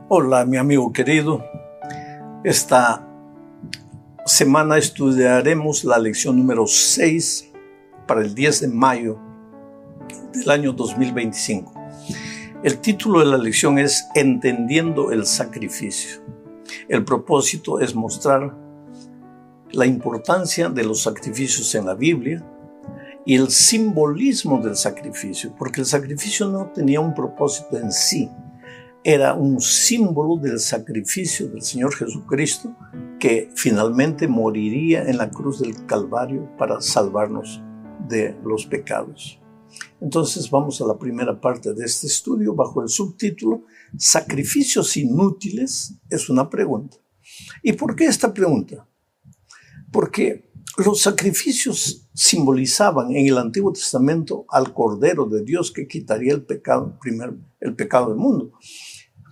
Hola, mi amigo querido. Esta semana estudiaremos la lección número 6 para el 10 de mayo del año 2025. El título de la lección es Entendiendo el sacrificio. El propósito es mostrar la importancia de los sacrificios en la Biblia y el simbolismo del sacrificio, porque el sacrificio no tenía un propósito en sí. Era un símbolo del sacrificio del Señor Jesucristo que finalmente moriría en la cruz del Calvario para salvarnos de los pecados. Entonces vamos a la primera parte de este estudio bajo el subtítulo Sacrificios inútiles es una pregunta. ¿Y por qué esta pregunta? Porque los sacrificios simbolizaban en el Antiguo Testamento al Cordero de Dios que quitaría el pecado del mundo.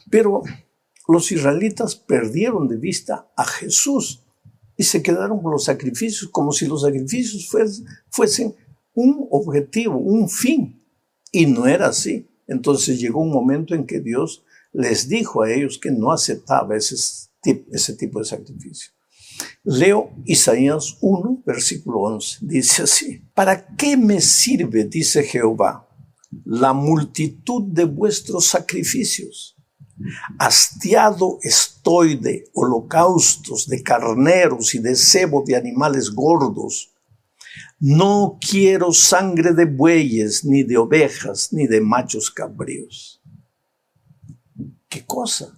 Pero los israelitas perdieron de vista a Jesús y se quedaron con los sacrificios como si los sacrificios fuesen un objetivo, un fin. Y no era así. Entonces llegó un momento en que Dios les dijo a ellos que no aceptaba ese tipo de sacrificio. Leo Isaías 1, versículo 11. Dice así: ¿Para qué me sirve, dice Jehová, la multitud de vuestros sacrificios? Hastiado estoy de holocaustos, de carneros y de cebo de animales gordos. No quiero sangre de bueyes, ni de ovejas, ni de machos cabríos. ¿Qué cosa?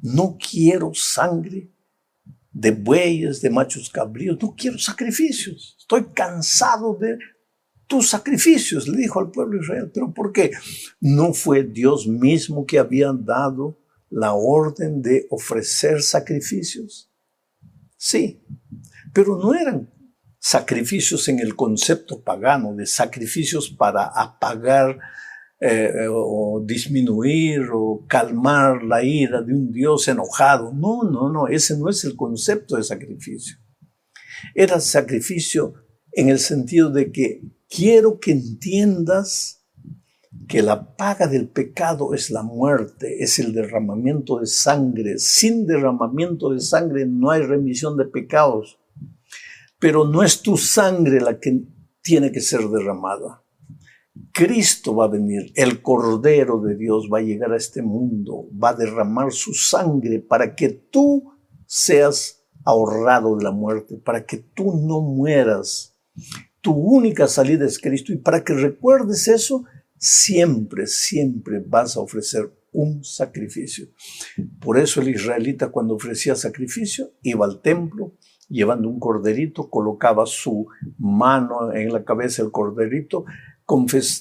No quiero sangre de bueyes, de machos cabríos. No quiero sacrificios. Estoy cansado de tus sacrificios, le dijo al pueblo de Israel. ¿Pero por qué? ¿No fue Dios mismo que había dado la orden de ofrecer sacrificios? Sí, pero no eran sacrificios en el concepto pagano de sacrificios para apagar o disminuir o calmar la ira de un Dios enojado. No, ese no es el concepto de sacrificio. Era sacrificio en el sentido de que quiero que entiendas que la paga del pecado es la muerte, es el derramamiento de sangre. Sin derramamiento de sangre no hay remisión de pecados. Pero no es tu sangre la que tiene que ser derramada. Cristo va a venir, el Cordero de Dios va a llegar a este mundo, va a derramar su sangre para que tú seas ahorrado de la muerte, para que tú no mueras. Tu única salida es Cristo, y para que recuerdes eso, siempre vas a ofrecer un sacrificio. Por eso el israelita, cuando ofrecía sacrificio, iba al templo llevando un corderito, colocaba su mano en la cabeza del corderito,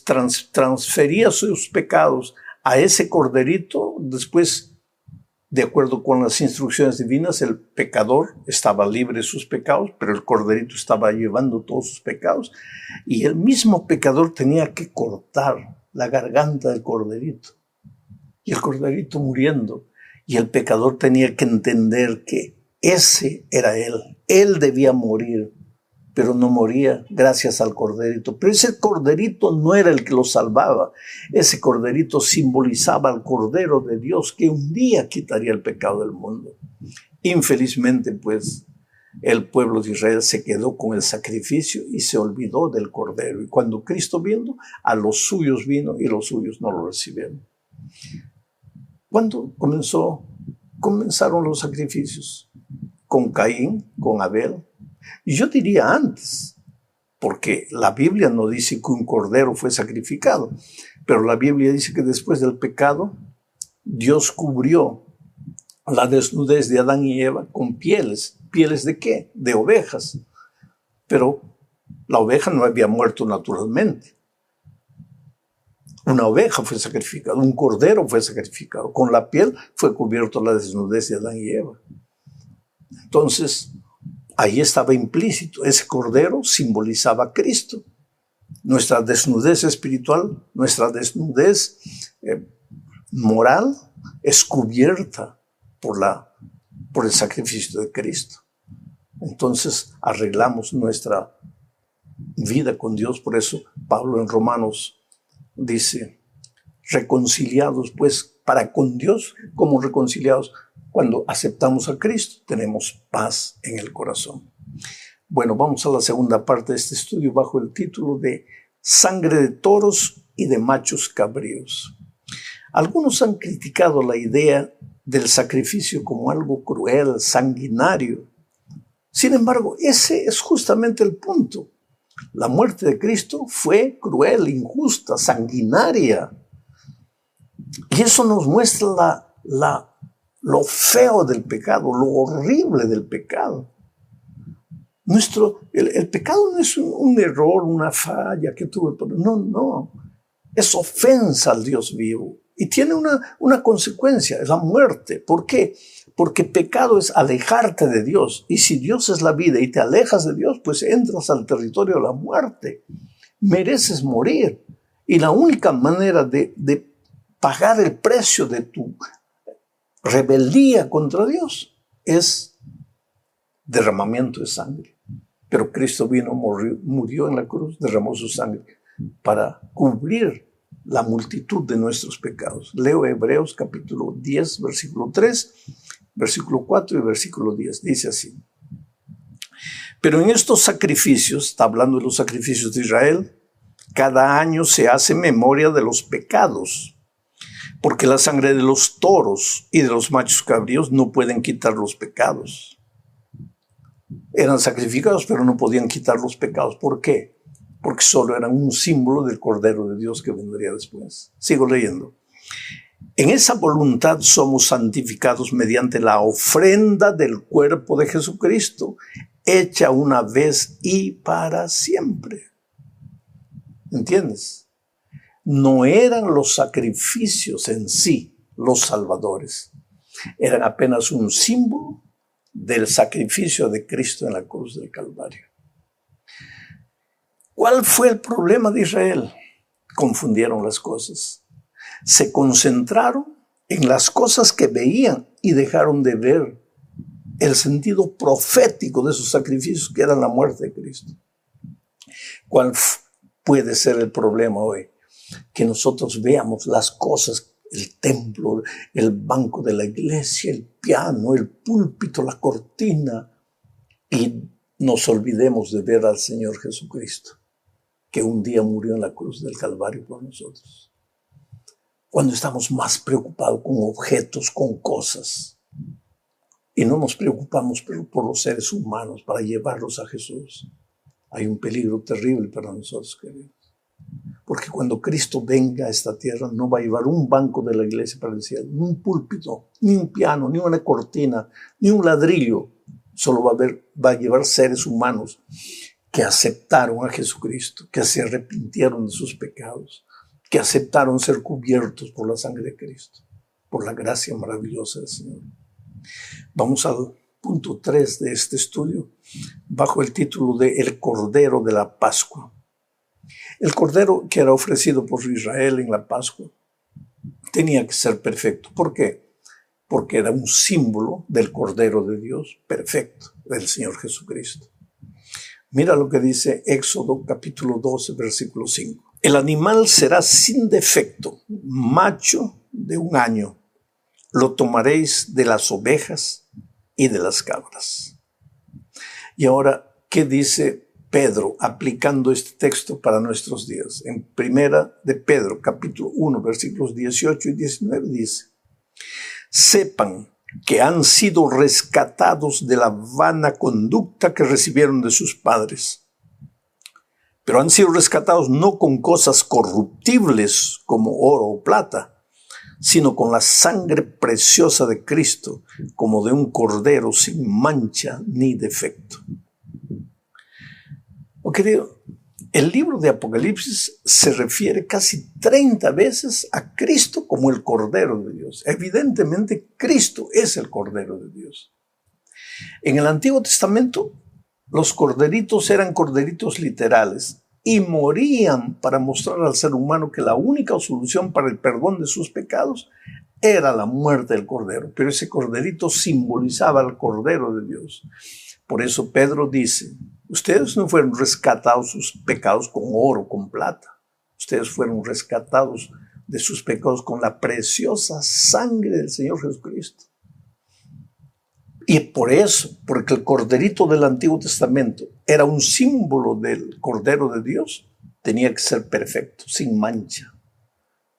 transfería sus pecados a ese corderito. Después, de acuerdo con las instrucciones divinas, el pecador estaba libre de sus pecados, pero el corderito estaba llevando todos sus pecados, y el mismo pecador tenía que cortar la garganta del corderito, y el corderito muriendo, y el pecador tenía que entender que ese era él debía morir, pero no moría gracias al corderito. Pero ese corderito no era el que lo salvaba. Ese corderito simbolizaba al Cordero de Dios que un día quitaría el pecado del mundo. Infelizmente, pues, el pueblo de Israel se quedó con el sacrificio y se olvidó del Cordero. Y cuando Cristo vino, a los suyos vino y los suyos no lo recibieron. ¿Cuándo comenzaron los sacrificios? Con Caín, con Abel. Y yo diría antes, porque la Biblia no dice que un cordero fue sacrificado, pero la Biblia dice que después del pecado, Dios cubrió la desnudez de Adán y Eva con pieles. ¿Pieles de qué? De ovejas. Pero la oveja no había muerto naturalmente. Una oveja fue sacrificada, un cordero fue sacrificado. Con la piel fue cubierto la desnudez de Adán y Eva. Entonces, ahí estaba implícito. Ese cordero simbolizaba a Cristo. Nuestra desnudez espiritual, nuestra desnudez moral es cubierta por el sacrificio de Cristo. Entonces arreglamos nuestra vida con Dios. Por eso Pablo en Romanos dice: reconciliados pues para con Dios como reconciliados. Cuando aceptamos a Cristo, tenemos paz en el corazón. Bueno, vamos a la segunda parte de este estudio bajo el título de Sangre de toros y de machos cabríos. Algunos han criticado la idea del sacrificio como algo cruel, sanguinario. Sin embargo, ese es justamente el punto. La muerte de Cristo fue cruel, injusta, sanguinaria. Y eso nos muestra lo feo del pecado, lo horrible del pecado. El pecado no es un error, una falla que tuve. No. Es ofensa al Dios vivo. Y tiene una consecuencia, es la muerte. ¿Por qué? Porque pecado es alejarte de Dios. Y si Dios es la vida y te alejas de Dios, pues entras al territorio de la muerte. Mereces morir. Y la única manera de pagar el precio de tu rebeldía contra Dios es derramamiento de sangre. Pero Cristo vino, murió en la cruz, derramó su sangre para cubrir la multitud de nuestros pecados. Leo Hebreos capítulo 10, versículo 3, versículo 4 y versículo 10. Dice así: pero en estos sacrificios, está hablando de los sacrificios de Israel, cada año se hace memoria de los pecados, porque la sangre de los toros y de los machos cabríos no pueden quitar los pecados. Eran sacrificados, pero no podían quitar los pecados. ¿Por qué? Porque solo eran un símbolo del Cordero de Dios que vendría después. Sigo leyendo. En esa voluntad somos santificados mediante la ofrenda del cuerpo de Jesucristo, hecha una vez y para siempre. ¿Entiendes? No eran los sacrificios en sí los salvadores. Eran apenas un símbolo del sacrificio de Cristo en la cruz del Calvario. ¿Cuál fue el problema de Israel? Confundieron las cosas. Se concentraron en las cosas que veían y dejaron de ver el sentido profético de esos sacrificios, que eran la muerte de Cristo. ¿Cuál puede ser el problema hoy? Que nosotros veamos las cosas, el templo, el banco de la iglesia, el piano, el púlpito, la cortina, y nos olvidemos de ver al Señor Jesucristo, que un día murió en la cruz del Calvario por nosotros. Cuando estamos más preocupados con objetos, con cosas, y no nos preocupamos por los seres humanos para llevarlos a Jesús, hay un peligro terrible para nosotros, queridos. Porque cuando Cristo venga a esta tierra, no va a llevar un banco de la iglesia para el cielo, ni un púlpito, ni un piano, ni una cortina, ni un ladrillo. Solo va a llevar seres humanos que aceptaron a Jesucristo, que se arrepintieron de sus pecados, que aceptaron ser cubiertos por la sangre de Cristo, por la gracia maravillosa del Señor. Vamos al punto 3 de este estudio, bajo el título de El Cordero de la Pascua. El Cordero que era ofrecido por Israel en la Pascua tenía que ser perfecto. ¿Por qué? Porque era un símbolo del Cordero de Dios perfecto, del Señor Jesucristo. Mira lo que dice Éxodo capítulo 12, versículo 5. El animal será sin defecto, macho de 1 año. Lo tomaréis de las ovejas y de las cabras. Y ahora, ¿qué dice Pedro aplicando este texto para nuestros días? En primera de Pedro, capítulo 1, versículos 18 y 19 dice: sepan que han sido rescatados de la vana conducta que recibieron de sus padres, pero han sido rescatados no con cosas corruptibles como oro o plata, sino con la sangre preciosa de Cristo, como de un cordero sin mancha ni defecto. Oh, querido, el libro de Apocalipsis se refiere casi 30 veces a Cristo como el Cordero de Dios. Evidentemente, Cristo es el Cordero de Dios. En el Antiguo Testamento, los corderitos eran corderitos literales y morían para mostrar al ser humano que la única solución para el perdón de sus pecados era la muerte del Cordero. Pero ese corderito simbolizaba al Cordero de Dios. Por eso Pedro dice: ustedes no fueron rescatados sus pecados con oro, con plata. Ustedes fueron rescatados de sus pecados con la preciosa sangre del Señor Jesucristo. Y por eso, porque el corderito del Antiguo Testamento era un símbolo del Cordero de Dios, tenía que ser perfecto, sin mancha.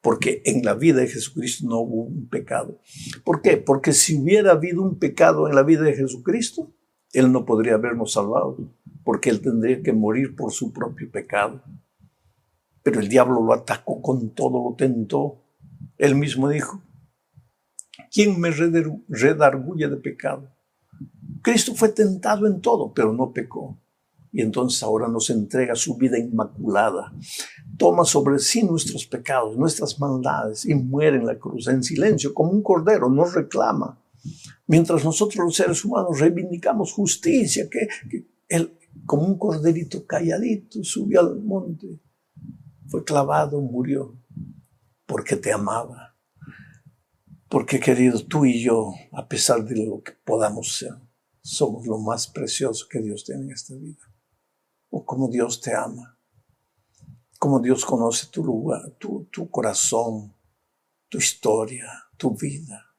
Porque en la vida de Jesucristo no hubo un pecado. ¿Por qué? Porque si hubiera habido un pecado en la vida de Jesucristo, Él no podría habernos salvado, porque Él tendría que morir por su propio pecado. Pero el diablo lo atacó con todo, lo tentó. Él mismo dijo, ¿quién me redarguye de pecado? Cristo fue tentado en todo, pero no pecó. Y entonces ahora nos entrega su vida inmaculada. Toma sobre sí nuestros pecados, nuestras maldades y muere en la cruz en silencio como un cordero, nos reclama. Mientras nosotros los seres humanos reivindicamos justicia, que Él como un corderito calladito subió al monte, fue clavado, murió, porque te amaba. Porque, querido, tú y yo, a pesar de lo que podamos ser, somos lo más precioso que Dios tiene en esta vida. O como Dios te ama, como Dios conoce tu lugar, tu corazón, tu historia, tu vida.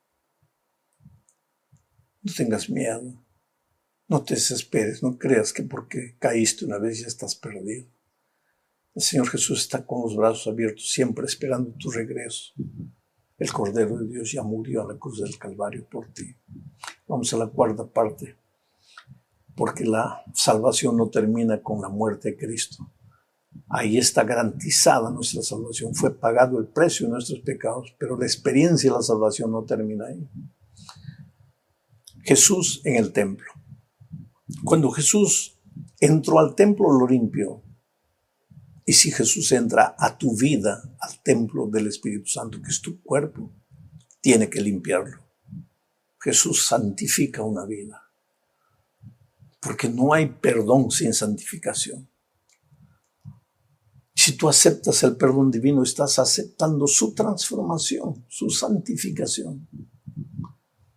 No tengas miedo, no te desesperes, no creas que porque caíste una vez ya estás perdido. El Señor Jesús está con los brazos abiertos, siempre esperando tu regreso. El Cordero de Dios ya murió a la cruz del Calvario por ti. Vamos a la cuarta parte, porque la salvación no termina con la muerte de Cristo. Ahí está garantizada nuestra salvación. Fue pagado el precio de nuestros pecados, pero la experiencia de la salvación no termina ahí. Jesús en el templo. Cuando Jesús entró al templo, lo limpió. Y si Jesús entra a tu vida, al templo del Espíritu Santo, que es tu cuerpo, tiene que limpiarlo. Jesús santifica una vida. Porque no hay perdón sin santificación. Si tú aceptas el perdón divino, estás aceptando su transformación, su santificación.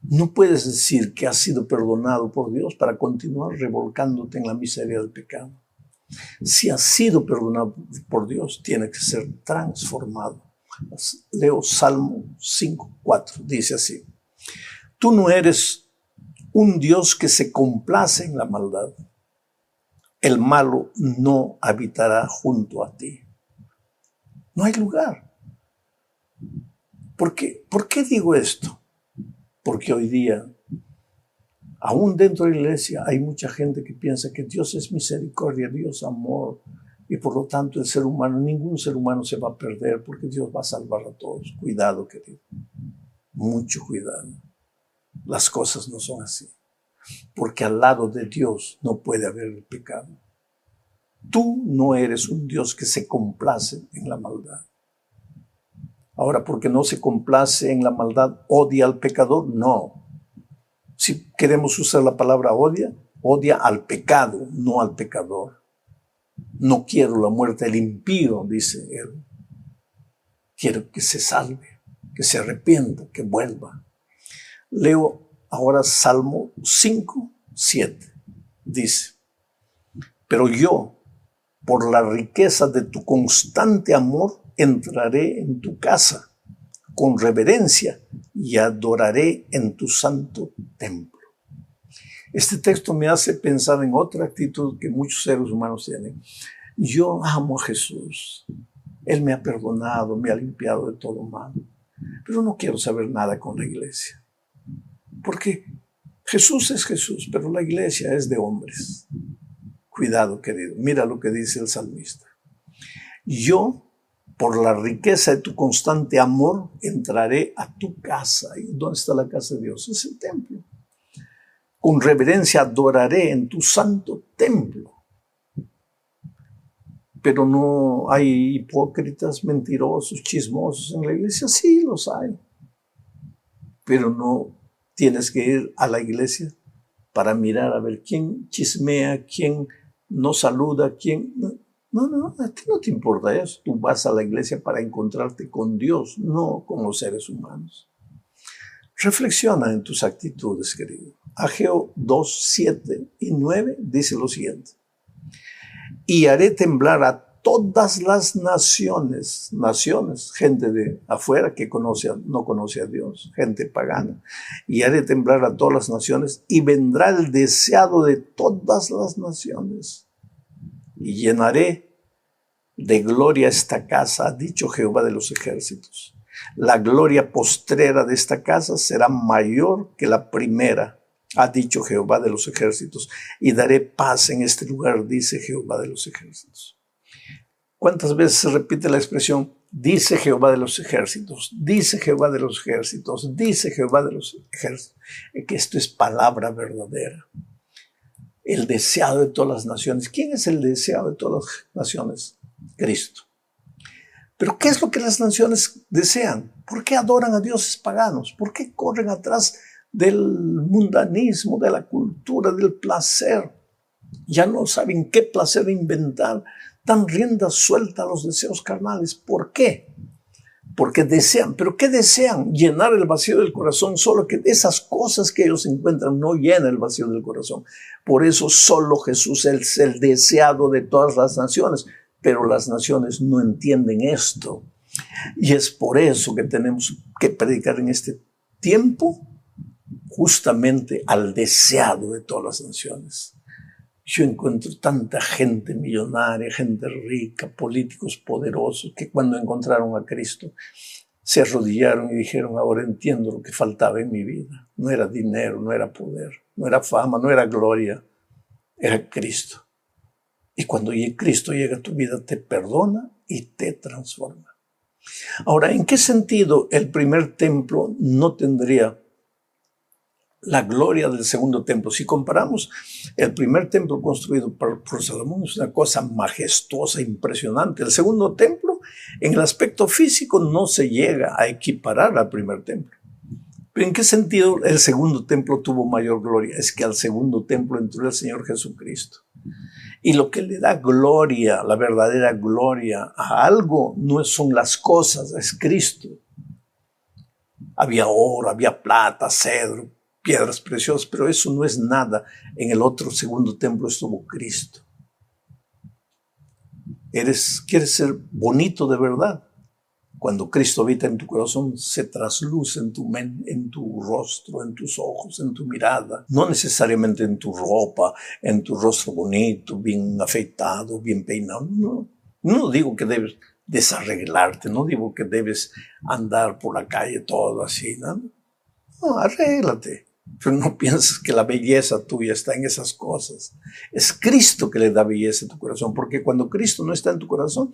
No puedes decir que has sido perdonado por Dios para continuar revolcándote en la miseria del pecado. Si has sido perdonado por Dios, tiene que ser transformado. Leo Salmo 5:4, dice así: tú no eres un Dios que se complace en la maldad. El malo no habitará junto a ti. No hay lugar. ¿Por qué digo esto? Porque hoy día, aún dentro de la iglesia, hay mucha gente que piensa que Dios es misericordia, Dios amor, y por lo tanto el ser humano, ningún ser humano se va a perder porque Dios va a salvar a todos. Cuidado, querido. Mucho cuidado. Las cosas no son así. Porque al lado de Dios no puede haber el pecado. Tú no eres un Dios que se complace en la maldad. Ahora, porque no se complace en la maldad, ¿odia al pecador? No. Si queremos usar la palabra odia al pecado, no al pecador. No quiero la muerte del impío, dice él. Quiero que se salve, que se arrepienta, que vuelva. Leo ahora Salmo 5:7. Dice: pero yo, por la riqueza de tu constante amor, entraré en tu casa con reverencia y adoraré en tu santo templo. Este texto me hace pensar en otra actitud que muchos seres humanos tienen. Yo amo a Jesús. Él me ha perdonado, me ha limpiado de todo mal. Pero no quiero saber nada con la iglesia. Porque Jesús es Jesús, pero la iglesia es de hombres. Cuidado, querido. Mira lo que dice el salmista. Yo, por la riqueza de tu constante amor, entraré a tu casa. ¿Y dónde está la casa de Dios? Es el templo. Con reverencia adoraré en tu santo templo. Pero no hay hipócritas, mentirosos, chismosos en la iglesia. Sí, los hay. Pero no tienes que ir a la iglesia para mirar a ver quién chismea, quién no saluda, quién... No, a ti no te importa eso. Tú vas a la iglesia para encontrarte con Dios, no con los seres humanos. Reflexiona en tus actitudes, querido. Ageo 2:7 y 9 dice lo siguiente: y haré temblar a todas las naciones, gente de afuera que no conoce a Dios, gente pagana, y haré temblar a todas las naciones, y vendrá el deseado de todas las naciones, y llenaré de gloria esta casa, ha dicho Jehová de los ejércitos. La gloria postrera de esta casa será mayor que la primera, ha dicho Jehová de los ejércitos, y daré paz en este lugar, dice Jehová de los ejércitos. ¿Cuántas veces se repite la expresión, dice Jehová de los ejércitos, dice Jehová de los ejércitos, dice Jehová de los ejércitos? Que esto es palabra verdadera. El deseado de todas las naciones. ¿Quién es el deseado de todas las naciones? Cristo. Pero ¿qué es lo que las naciones desean? ¿Por qué adoran a dioses paganos? ¿Por qué corren atrás del mundanismo, de la cultura, del placer? Ya no saben qué placer inventar. Dan rienda suelta a los deseos carnales. ¿Por qué? Porque desean. ¿Pero qué desean? Llenar el vacío del corazón. Solo que esas cosas que ellos encuentran no llenan el vacío del corazón. Por eso solo Jesús es el deseado de todas las naciones. Pero las naciones no entienden esto. Y es por eso que tenemos que predicar en este tiempo justamente al deseado de todas las naciones. Yo encuentro tanta gente millonaria, gente rica, políticos poderosos, que cuando encontraron a Cristo se arrodillaron y dijeron, ahora entiendo lo que faltaba en mi vida. No era dinero, no era poder, no era fama, no era gloria, era Cristo. Y cuando Cristo llega a tu vida, te perdona y te transforma. Ahora, ¿en qué sentido el primer templo no tendría la gloria del segundo templo? Si comparamos, el primer templo construido por Salomón es una cosa majestuosa, impresionante. El segundo templo, en el aspecto físico, no se llega a equiparar al primer templo. ¿Pero en qué sentido el segundo templo tuvo mayor gloria? Es que al segundo templo entró el Señor Jesucristo. Y lo que le da gloria, la verdadera gloria a algo, no son las cosas, es Cristo. Había oro, había plata, cedro, piedras preciosas, pero eso no es nada. En el otro segundo templo estuvo Cristo. ¿Quieres ser bonito de verdad? Cuando Cristo habita en tu corazón, se trasluce en tu rostro, en tus ojos, en tu mirada. No necesariamente en tu ropa, en tu rostro bonito, bien afeitado, bien peinado. No digo que debes desarreglarte, no digo que debes andar por la calle todo así. No, arréglate. Pero no pienses que la belleza tuya está en esas cosas. Es Cristo que le da belleza a tu corazón, porque cuando Cristo no está en tu corazón,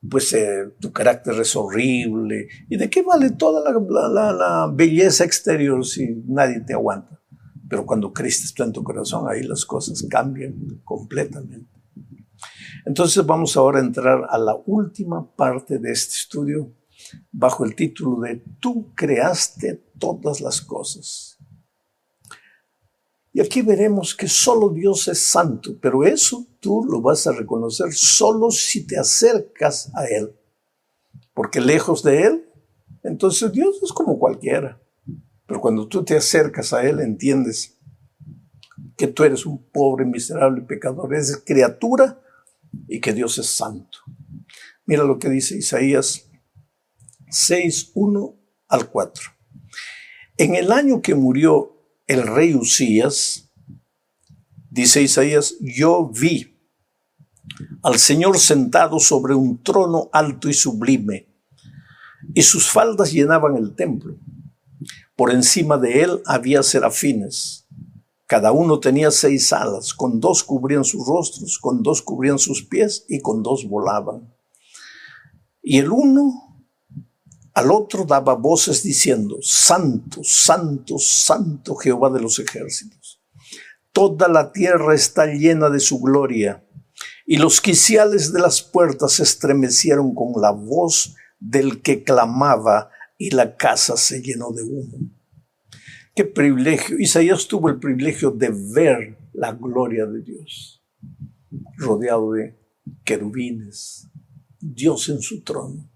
pues tu carácter es horrible. ¿Y de qué vale toda la belleza exterior si nadie te aguanta? Pero cuando Cristo está en tu corazón, ahí las cosas cambian completamente. Entonces vamos ahora a entrar a la última parte de este estudio bajo el título de Tú creaste todas las cosas. Y aquí veremos que solo Dios es santo, pero eso tú lo vas a reconocer solo si te acercas a Él. Porque lejos de Él, entonces Dios es como cualquiera. Pero cuando tú te acercas a Él, entiendes que tú eres un pobre, miserable pecador, eres criatura y que Dios es santo. Mira lo que dice Isaías 6, 1 al 4. En el año que murió el rey Usías, dice Isaías, yo vi al Señor sentado sobre un trono alto y sublime, y sus faldas llenaban el templo. Por encima de él había serafines. Cada uno tenía 6 alas, con 2 cubrían sus rostros, con 2 cubrían sus pies y con 2 volaban. Y el uno al otro daba voces diciendo, Santo, Santo, Santo Jehová de los ejércitos. Toda la tierra está llena de su gloria. Y los quiciales de las puertas se estremecieron con la voz del que clamaba y la casa se llenó de humo. Qué privilegio. Isaías tuvo el privilegio de ver la gloria de Dios, rodeado de querubines, Dios en su trono.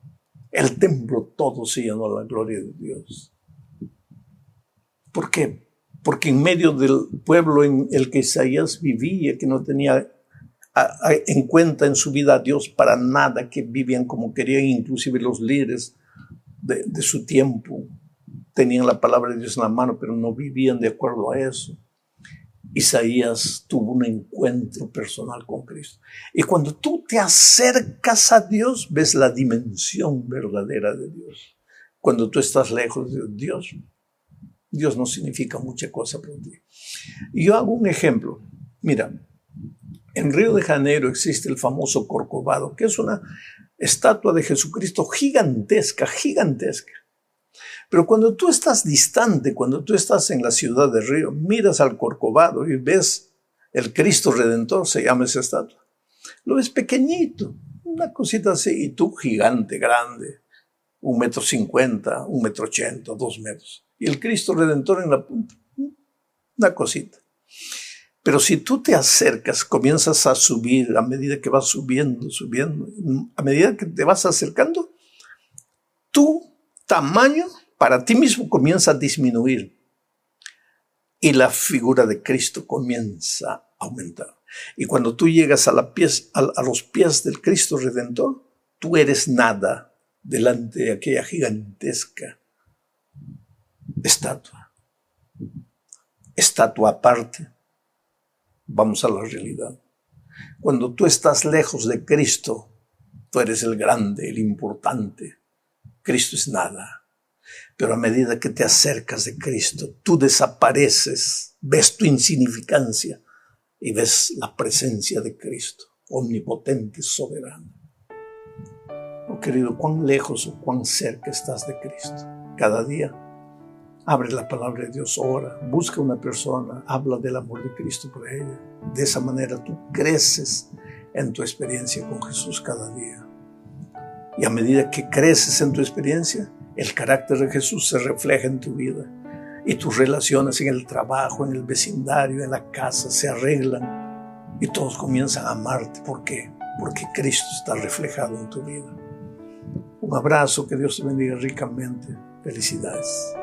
El templo todo se llenó de la gloria de Dios. ¿Por qué? Porque en medio del pueblo en el que Isaías vivía, que no tenía en cuenta en su vida a Dios para nada, que vivían como querían, inclusive los líderes de su tiempo tenían la palabra de Dios en la mano, pero no vivían de acuerdo a eso. Isaías tuvo un encuentro personal con Cristo. Y cuando tú te acercas a Dios, ves la dimensión verdadera de Dios. Cuando tú estás lejos de Dios, Dios no significa mucha cosa para ti. Y yo hago un ejemplo. Mira, en Río de Janeiro existe el famoso Corcovado, que es una estatua de Jesucristo gigantesca, gigantesca. Pero cuando tú estás distante, cuando tú estás en la ciudad de Río, miras al Corcovado y ves el Cristo Redentor, se llama esa estatua. Lo ves pequeñito, una cosita así, y tú gigante, grande, 1,50 m, 1,80 m, 2 metros. Y el Cristo Redentor en la punta, una cosita. Pero si tú te acercas, comienzas a subir, a medida que vas subiendo, subiendo, a medida que te vas acercando, tu tamaño para ti mismo comienza a disminuir y la figura de Cristo comienza a aumentar. Y cuando tú llegas a los pies del Cristo Redentor, tú eres nada delante de aquella gigantesca estatua. Estatua aparte. Vamos a la realidad. Cuando tú estás lejos de Cristo, tú eres el grande, el importante. Cristo es nada. Pero a medida que te acercas de Cristo, tú desapareces, ves tu insignificancia y ves la presencia de Cristo, omnipotente, soberano. Oh, querido, cuán lejos o cuán cerca estás de Cristo. Cada día abre la palabra de Dios, ora, busca una persona, habla del amor de Cristo por ella. De esa manera tú creces en tu experiencia con Jesús cada día. Y a medida que creces en tu experiencia, el carácter de Jesús se refleja en tu vida. Y tus relaciones en el trabajo, en el vecindario, en la casa se arreglan. Y todos comienzan a amarte. ¿Por qué? Porque Cristo está reflejado en tu vida. Un abrazo, que Dios te bendiga ricamente. Felicidades.